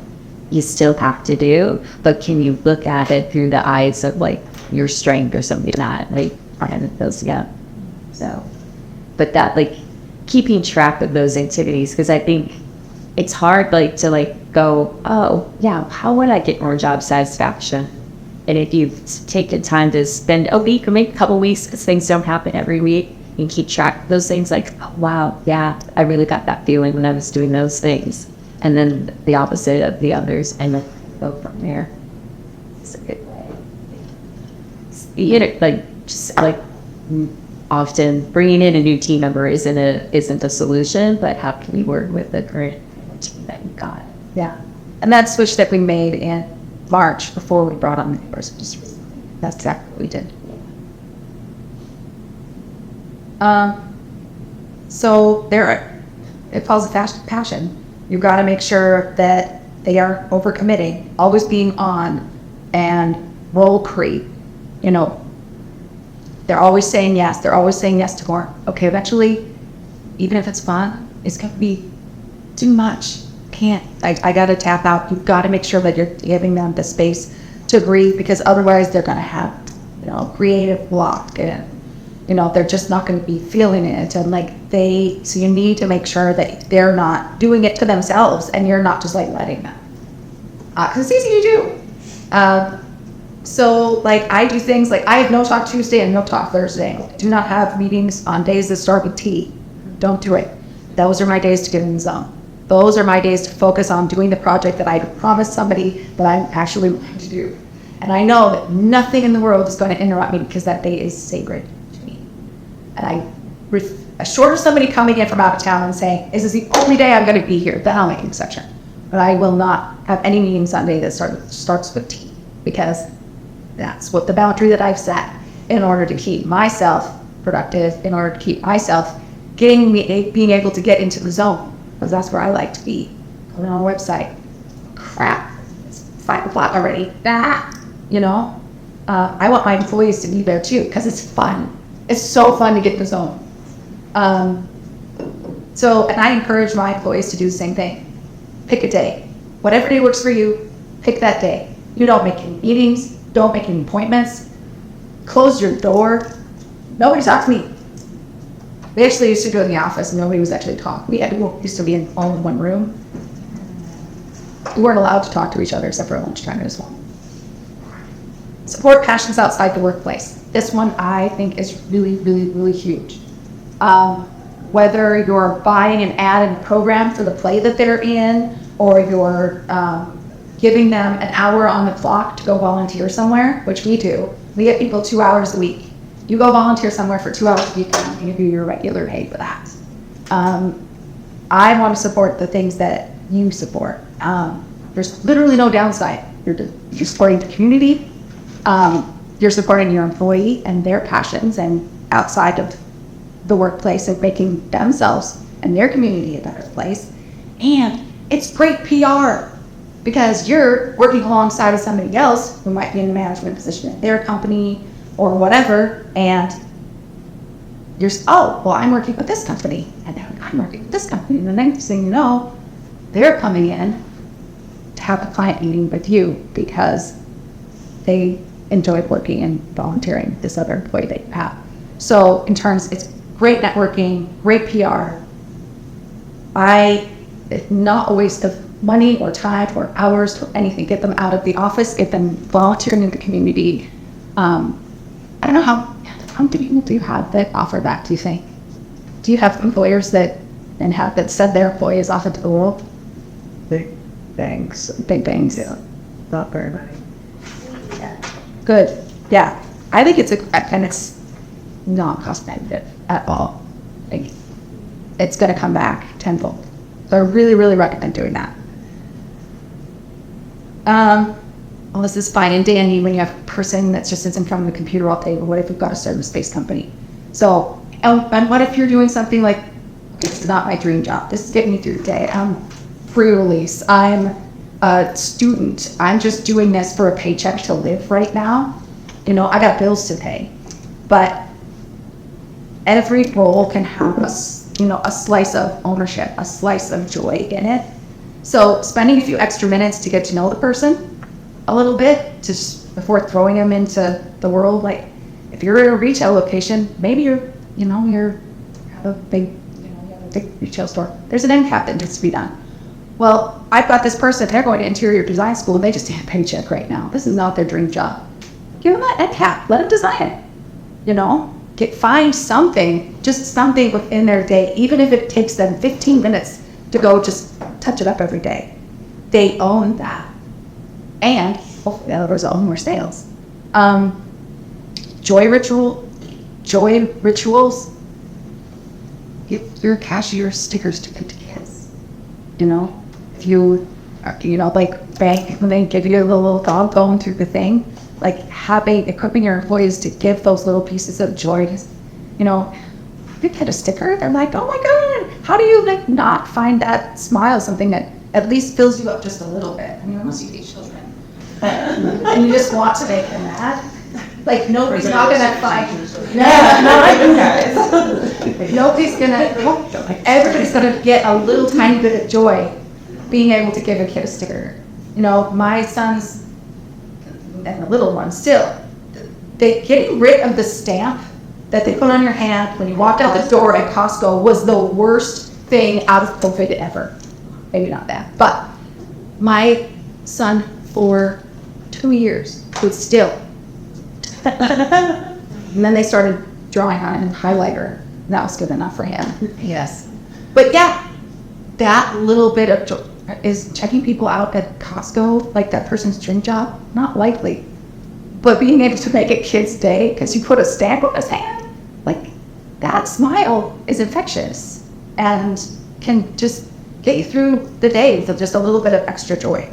you still have to do, but can you look at it through the eyes of like your strength or something like that, like, and it goes together. So, but that like keeping track of those activities, because I think it's hard like to like go, oh yeah, how would I get more job satisfaction? And if you've taken time to spend a week or maybe a couple weeks, because things don't happen every week, you can keep track of those things like, oh wow, yeah, I really got that feeling when I was doing those things. And then the opposite of the others, and then go from there. It's a good way. You know, like just like often bringing in a new team member isn't a solution, but how can we work with the current team that we got? Yeah. And that switch that we made in March before we brought on the person, that's exactly what we did. So it falls a passion. You've got to make sure that they are overcommitting, always being on, and role creep. You know, they're always saying yes. They're always saying yes to more. Okay, eventually, even if it's fun, it's going to be too much. Can't. I got to tap out. You've got to make sure that you're giving them the space to breathe, because otherwise they're going to have, you know, creative block, and you know, they're just not going to be feeling it. And like so you need to make sure that they're not doing it to themselves, and you're not just like letting them. Because it's easy to do. So like I do things like I have no talk Tuesday and no talk Thursday. I do not have meetings on days that start with T. Don't do it. Those are my days to get in the zone. Those are my days to focus on doing the project that I promised somebody that I'm actually going to do. And I know that nothing in the world is going to interrupt me, because that day is sacred. And short of somebody coming in from out of town and saying, this is the only day I'm going to be here, then I'll make an exception. But I will not have any meetings on day that starts with T, because that's what the boundary that I've set in order to keep myself productive, in order to keep myself being able to get into the zone, because that's where I like to be. Going on a website, crap, it's 5 o'clock already. You know, I want my employees to be there too, because it's fun. It's so fun to get in the zone. And I encourage my employees to do the same thing. Pick a day. Whatever day works for you, pick that day. You don't make any meetings. Don't make any appointments. Close your door. Nobody talks to me. We actually used to go in the office and nobody was actually talking. We used to be all in one room. We weren't allowed to talk to each other except for lunchtime as well. Support passions outside the workplace. This one I think is really, really, really huge. Whether you're buying an ad in a program for the play that they're in, or you're giving them an hour on the clock to go volunteer somewhere, which we do. We get people 2 hours a week. You go volunteer somewhere for 2 hours a week, and I'm going to give you your regular pay for that. I want to support the things that you support. There's literally no downside. You're supporting the community. You're supporting your employee and their passions, and outside of the workplace of making themselves and their community a better place. And it's great PR because you're working alongside of somebody else who might be in a management position at their company or whatever, and you're, oh, well, I'm working with this company, and then I'm working with this company, and the next thing you know, they're coming in to have a client meeting with you because they enjoy working and volunteering with this other employee that you have. So in terms, it's great networking, great PR. It's not a waste of money or time or hours or anything. Get them out of the office, get them volunteering in the community. I don't know how many people do you have that offer that, do you think? Do you have employers that send their employees off into the world? Big thanks. Big things. Yeah. Not very many. Good. Yeah. I think and it's not cost effective at all. Like, it's going to come back tenfold. So I really, really recommend doing that. Well, this is fine and dandy when you have a person that just sits in front of the computer all day, but what if we've got a service-based company? So, and what if you're doing something like, this is not my dream job, this is getting me through the day, I'm pre-release, I'm a student, I'm just doing this for a paycheck to live right now, I got bills to pay, but every role can have a slice of ownership, a slice of joy in it. So spending a few extra minutes to get to know the person a little bit before throwing them into the world. Like if you're in a retail location, maybe you have a big retail store. There's an end cap that needs to be done. Well, I've got this person, they're going to interior design school and they just need a paycheck right now. This is not their dream job. Give them that end cap, let them design it. Find something, just something within their day, even if it takes them 15 minutes to go just touch it up every day. They own that. And hopefully that'll result in more sales. Joy rituals. Give your cashier stickers to give to kids. If you, like bank, when they give you a little dog going through the thing, like equipping your employees to give those little pieces of joy. You get a sticker, they're like, oh my God, how do you not find that smile something that at least fills you up just a little bit? Unless you hate children. And you just want to make them mad. Like nobody's not gonna find. Everybody's gonna get a little tiny bit of joy being able to give a kid a sticker. My sons and the little ones still, they getting rid of the stamp that they put on your hand when you walked out the door at Costco was the worst thing out of COVID ever. Maybe not that, but my son for 2 years would still. And then they started drawing on it in highlighter. And that was good enough for him. Yes. But yeah, that little bit of joy. Is checking people out at Costco like that person's dream job? Not likely. But being able to make a kid's day because you put a stamp on his hand, like that smile is infectious and can just get you through the day with just a little bit of extra joy.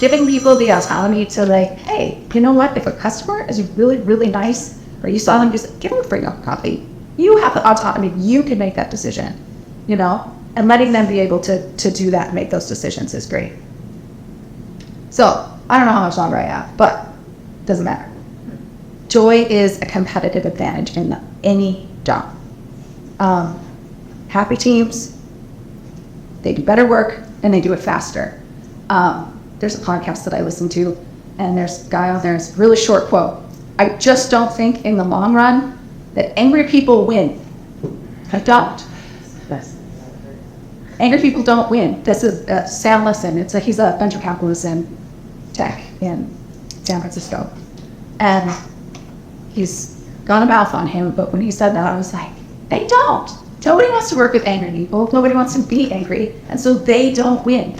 Giving people the autonomy to hey, you know what? If a customer is really, really nice, or you saw them just give them a free cup of coffee, you have the autonomy. You can make that decision, and letting them be able to do that and make those decisions is great. So I don't know how much longer I have, but it doesn't matter. Joy is a competitive advantage in any job. Happy teams, they do better work and they do it faster. There's a podcast that I listen to, and there's a guy on there, it's a really short quote. I just don't think in the long run that angry people win. I don't. Angry people don't win. This is Sam Lesson. He's a venture capitalist in tech in San Francisco. And he's gone a mouth on him, but when he said that, I was like, they don't. Nobody wants to work with angry people. Nobody wants to be angry. And so they don't win.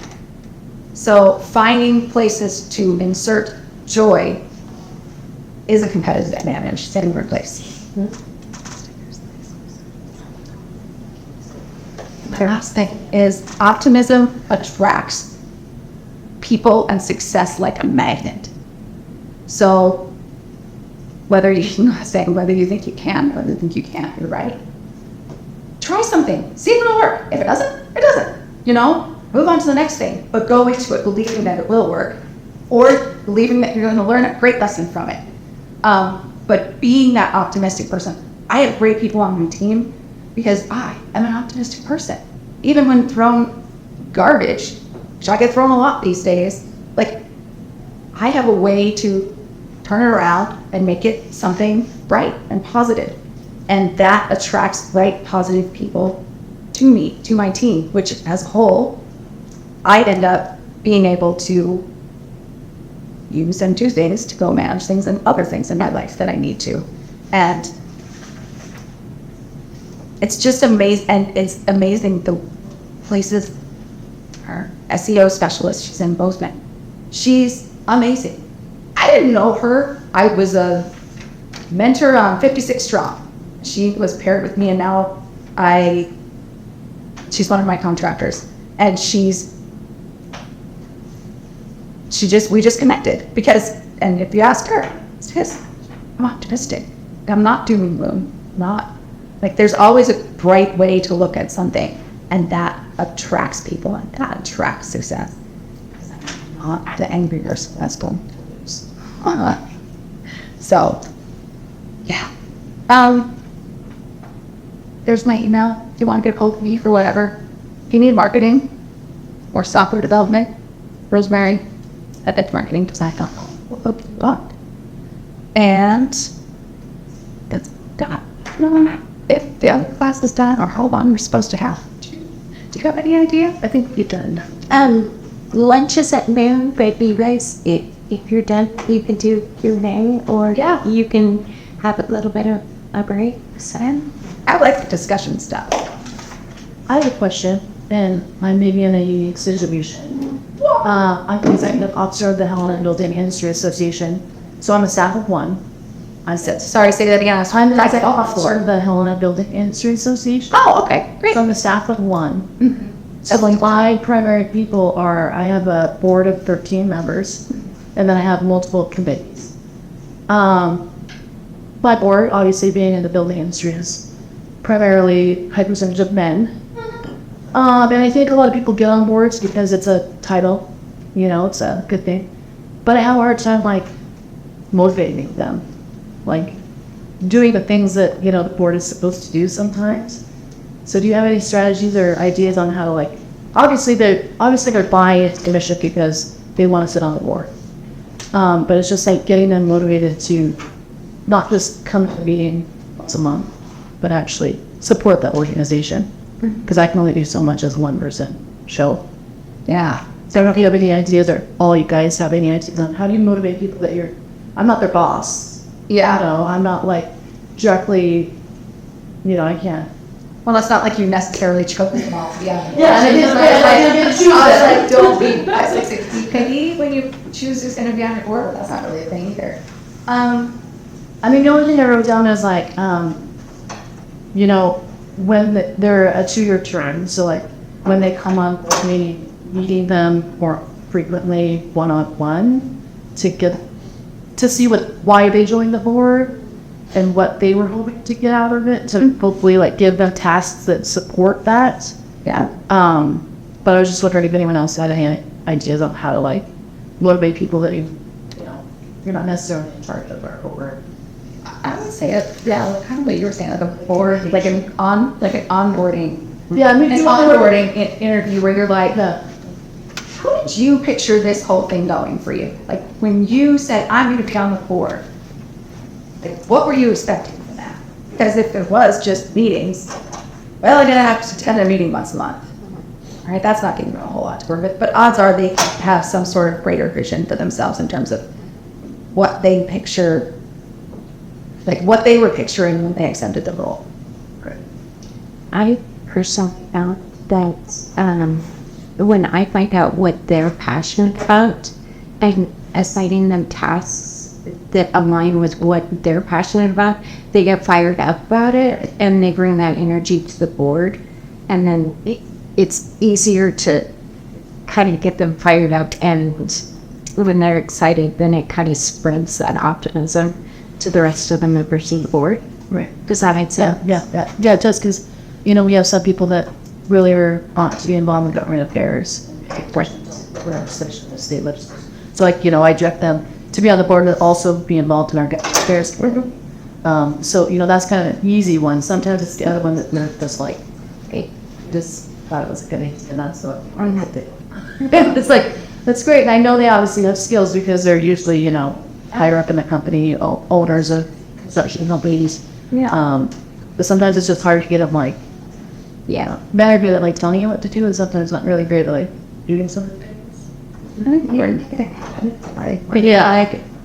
So finding places to insert joy is a competitive advantage in the workplace. The last thing is optimism attracts people and success like a magnet. So whether you think you can, whether you think you can't, you're right. Try something. See if it'll work. If it doesn't, it doesn't. Move on to the next thing. But go into it believing that it will work, or believing that you're going to learn a great lesson from it. But being that optimistic person. I have great people on my team because I am an optimistic person. Even when thrown garbage, which I get thrown a lot these days, I have a way to turn it around and make it something bright and positive. And that attracts bright, positive people to me, to my team, which as a whole, I end up being able to use and do things to go manage things and other things in my life that I need to. And it's just amazing. And it's amazing the places, our SEO specialist, she's in Bozeman. She's amazing. I didn't know her. I was a mentor on 56 Strong. She was paired with me, and now she's one of my contractors. And we just connected and if you ask her, it's because I'm optimistic. I'm not doom and gloom. There's always a bright way to look at something, and that attracts people, and that attracts success. I'm not the angry or successful. So, yeah. There's my email if you want to get a hold of me for whatever. If you need marketing or software development, Rosemary at marketing.com. We'll help you out. And that's done. If the other class is done, or how long we're supposed to have. Do you have any idea? I think you're done. Lunch is at noon, but you guys, if you're done, you can do Q&A, or you can have a little bit of a break. So I like the discussion stuff. I have a question, and I may be in a unique situation. I'm the executive officer of the Helena Building Industry Association, so I'm a staff of one. Sorry, say that again. I'm the executive officer of the Helena Building Industry Association. Oh, okay, great. So I'm a staff of one. Mm-hmm. So my primary people are, I have a board of 13 members, and then I have multiple committees. My board, obviously being in the building industry, is primarily high percentage of men. And I think a lot of people get on boards because it's a title, it's a good thing. But I have a hard time, motivating them, doing the things that, the board is supposed to do sometimes. So do you have any strategies or ideas on how to, obviously they're buying into the mission because they want to sit on the board. But it's just getting them motivated to not just come to a meeting once a month, but actually support that organization. Because I can only do so much as one person show. Yeah. So I don't know if you have any ideas, or all you guys have any ideas on how do you motivate people that I'm not their boss. Yeah. I'm not directly, I can't. Well, it's not like you necessarily chose them all. Yeah. Yeah, I didn't choose I was don't be. I was like, can when you choose who's going to be on your board? That's not really a thing either. The only thing I wrote down is when they're a 2-year term, so when they come on board, meeting them more frequently one-on-one to see why they joined the board and what they were hoping to get out of it, to hopefully give them tasks that support that. Yeah. But I was just wondering if anyone else had any ideas on how to motivate people that you're not necessarily in charge of or I would say kind of what you were saying, a board, an onboarding. Yeah, an onboarding interview where you're how did you picture this whole thing going for you? When you said, I'm going to be on the board, what were you expecting from that? Because if it was just meetings, well, I didn't have to attend a meeting once a month. All right, that's not giving them a whole lot to work with, but odds are they have some sort of greater vision for themselves in terms of what they picture, like what they were picturing when they accepted the role. I personally found that when I find out what they're passionate about and assigning them tasks that align with what they're passionate about, they get fired up about it and they bring that energy to the board. And then it's easier to kind of get them fired up, and when they're excited, then it kind of spreads that optimism to the rest of the members of the board. Right. Does that make sense? Yeah, just because, we have some people that really want to be involved in government affairs. We're essentially the state legislature. So, I direct them to be on the board and also be involved in our government affairs. So, that's kind of an easy one. Sometimes it's the other one that just like, hey, just thought it was a good idea, and that's what I'm not doing. It's like, that's great. And I know they obviously have skills because they're usually, higher up in the company, owners of construction companies. Yeah. But sometimes it's just hard to get them like, Yeah. better good at like telling you what to do, and sometimes not really great at like doing something. Like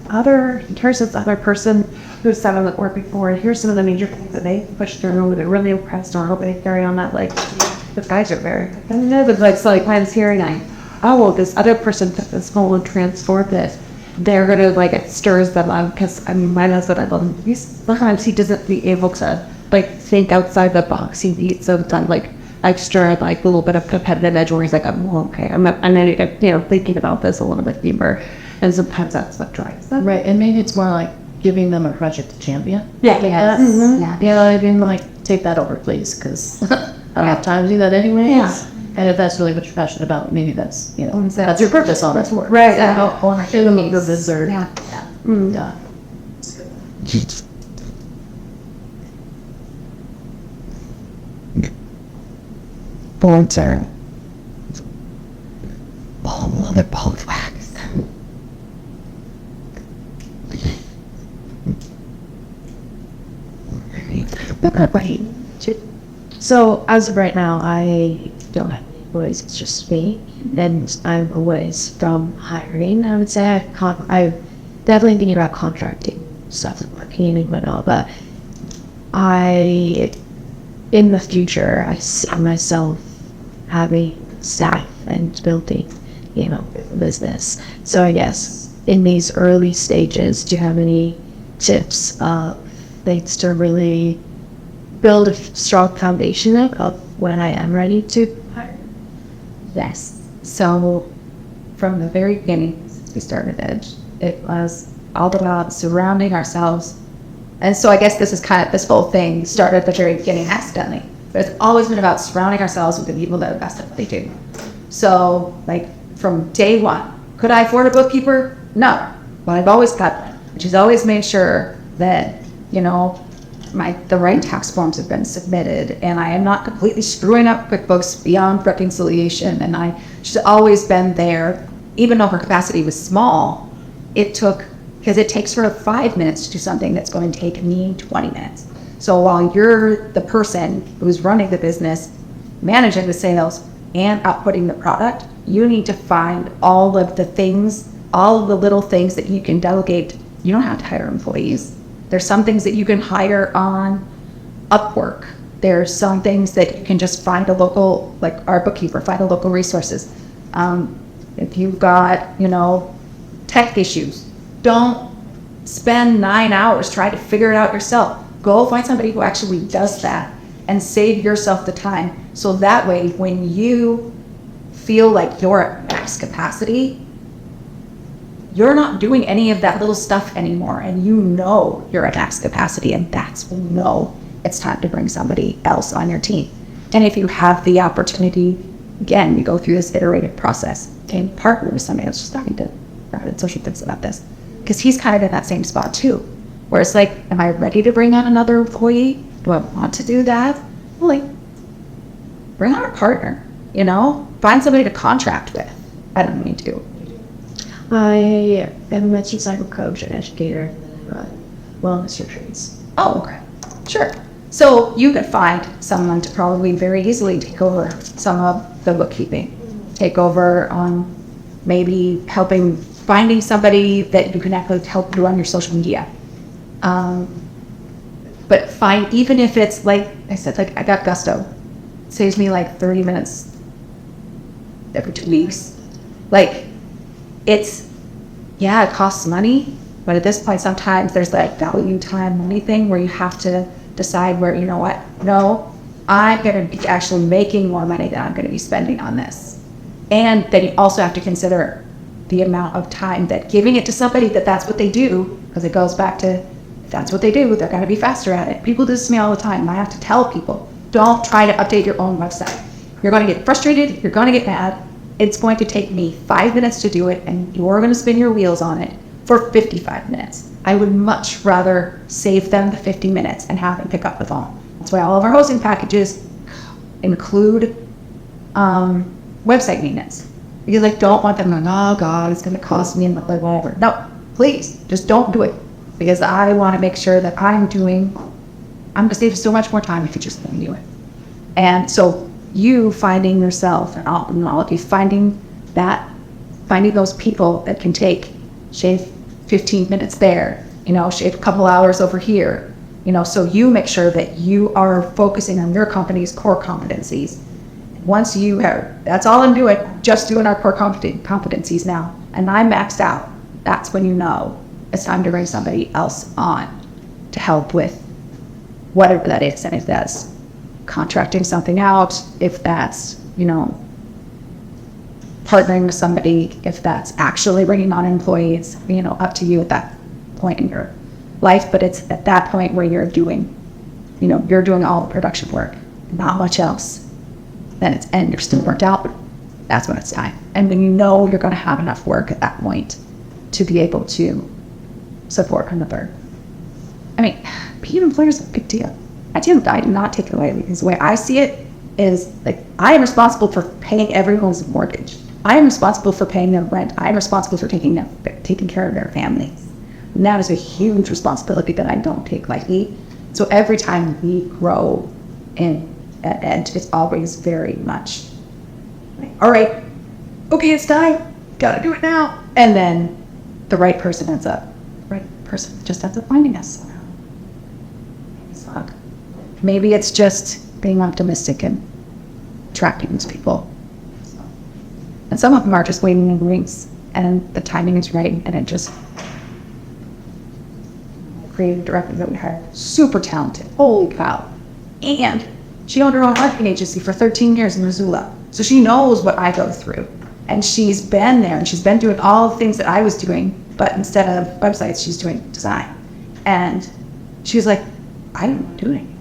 in terms of the other person who's done the work before, here's some of the major things that they pushed through, they're really impressed or hope they carry on that, like, the guys are very, I don't know, but like, so like, I'm hearing, well, this other person took this whole and transformed it. They're gonna, like, it stirs them up, because, my husband, I love him, sometimes he doesn't be able to, like, think outside the box. He needs some like extra, like, a little bit of competitive edge where he's like, okay, and then, thinking about this a little bit deeper, and sometimes that's what drives them. Right, and maybe it's more like giving them a project to champion. Yeah. Yes. Mm-hmm. Yeah. I mean, like, take that over, please, because I don't have time to do that anyway. Yeah. And if that's really what you're passionate about, maybe that's, that's your purpose on it. Right. The visitor. Yeah. Yeah. Volunteer. They're both wax. So as of right now, I don't have any employees. It's just me, and I'm always from hiring. I would say I've definitely thinking about contracting stuff and working and all, but in the future, I see myself having staff and building, business. So I guess in these early stages, do you have any tips of things to really build a strong foundation of when I am ready to hire? Yes. So from the very beginning, since we started Edge, it was all about surrounding ourselves. And so I guess this whole thing started at the very beginning accidentally. But it's always been about surrounding ourselves with the people that are best at what they do. So, like, from day one, could I afford a bookkeeper? No. But I've always got one. She's always made sure that, the right tax forms have been submitted, and I am not completely screwing up QuickBooks beyond reconciliation. And she's always been there, even though her capacity was small. Because it takes her 5 minutes to do something that's going to take me 20 minutes. So while you're the person who's running the business, managing the sales, and outputting the product, you need to find all of the little things that you can delegate. You don't have to hire employees. There's some things that you can hire on Upwork. There's some things that you can just find a local, like our bookkeeper, find a local resources. If you've got, tech issues, don't spend 9 hours trying to figure it out yourself. Go find somebody who actually does that and save yourself the time. So that way, when you feel like you're at max capacity, you're not doing any of that little stuff anymore, and you're at max capacity, and that's when you know it's time to bring somebody else on your team. And if you have the opportunity, again, you go through this iterative process and partner with somebody. I was just talking to Brad Social Tips about this, because he's kind of in that same spot too, where it's like, am I ready to bring on another employee? Do I want to do that? Well, like, bring on a partner, find somebody to contract with. I don't need to. I am a psycho coach and educator, wellness retreats. Oh, okay. Sure. So you could find someone to probably very easily take over some of the bookkeeping, take over on maybe finding somebody that you can actually help you on your social media. But even if it's like I said, like I got Gusto, it saves me like 30 minutes every 2 weeks. Like it costs money, but at this point, sometimes there's like value time money thing where you have to decide where, you know what, no, I'm going to be actually making more money than I'm going to be spending on this. And then you also have to consider the amount of time that giving it to somebody that's what they do, because it goes back to if that's what they do, they're going to be faster at it. People do this to me all the time, and I have to tell people, don't try to update your own website. You're going to get frustrated, you're going to get mad. It's going to take me 5 minutes to do it, and you're going to spin your wheels on it for 55 minutes. I would much rather save them the 50 minutes and have them pick up the phone. That's why all of our hosting packages include website maintenance. Because I don't want them going, oh God, it's going to cost me and whatever. No, please, just don't do it. Because I want to make sure that I'm going to save so much more time if you just let me do it. And so you finding yourself and all of you finding those people that can shave 15 minutes there, shave a couple hours over here, so you make sure that you are focusing on your company's core competencies. Once you have, that's all I'm doing, just doing our core competencies now, and I'm maxed out. That's when it's time to bring somebody else on to help with whatever that is. And if that's contracting something out, if that's, partnering with somebody, if that's actually bringing on employees, up to you at that point in your life. But it's at that point where you're doing all the production work, not much else. And you're still worked out, that's when it's time. And when you're going to have enough work at that point to be able to support another. I mean, being an employer is a big deal. I do not take it away, because the way I see it is like I am responsible for paying everyone's mortgage. I am responsible for paying them rent. I am responsible for taking care of their families. And that is a huge responsibility that I don't take lightly. So every time we grow at Edge, it's always very much like, all right, okay, it's time. Gotta do it now. And then the right person just ends up finding us. Maybe it's just being optimistic and attracting these people. And some of them are just waiting in the wings, and the timing is right, and it just creative director that we hired, super talented, holy cow. And she owned her own marketing agency for 13 years in Missoula. So she knows what I go through. And she's been there, and she's been doing all the things that I was doing, but instead of websites, she's doing design. And she was like, I didn't want to do it anymore.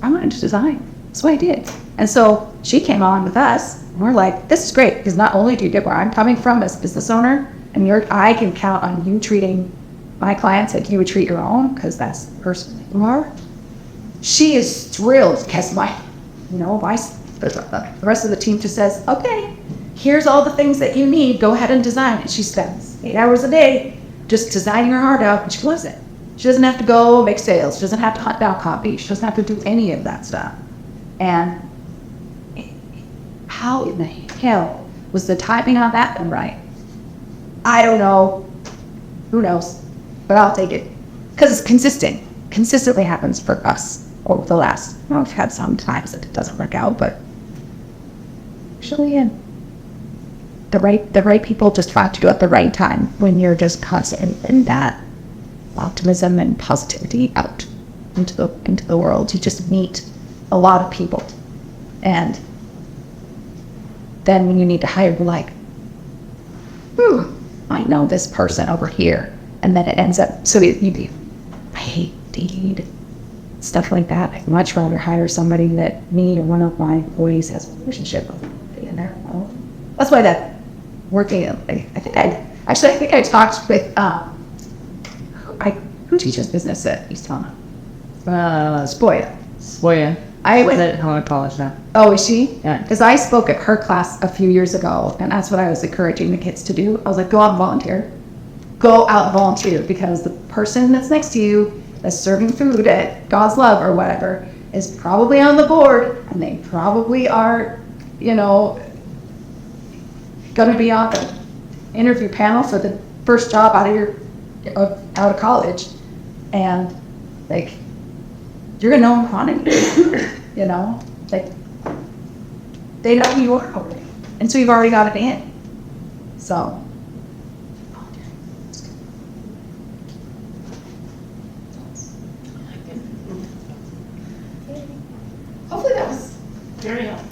I wanted to design. That's what I did. And so she came on with us, and we're like, this is great, because not only do you get where I'm coming from as a business owner, and I can count on you treating my clients like you would treat your own, because that's the person you are. She is thrilled because the rest of the team just says, okay, here's all the things that you need, go ahead and design. And she spends 8 hours a day just designing her heart out, and she loves it. She doesn't have to go make sales. She doesn't have to hunt down copy. She doesn't have to do any of that stuff. And how in the hell was the timing on that been right? I don't know. Who knows? But I'll take it. Because it's consistent. Consistently happens for us over the last, we've had some times that it doesn't work out, but usually the right people just find you at the right time when you're just constant in that optimism and positivity out into the world. You just meet a lot of people, and then when you need to hire, you're like, I know this person over here, and then it ends up I hate Indeed, stuff like that. I'd much rather hire somebody that me or one of my employees has a relationship with. That's why that working. I think I talked with who teaches business at East Helena? Spoya. I went at Helena College now. Oh, is she? Yeah. Because I spoke at her class a few years ago, and that's what I was encouraging the kids to do. I was like, go out and volunteer. Go out and volunteer, because the person that's next to you that's serving food at God's Love or whatever is probably on the board, and they probably are, you know, going to be on the interview panel for the first job out of college, and like you're gonna know them quantity, you know, like they know who you are already, and so you've already got it in. So. Hopefully that was very helpful.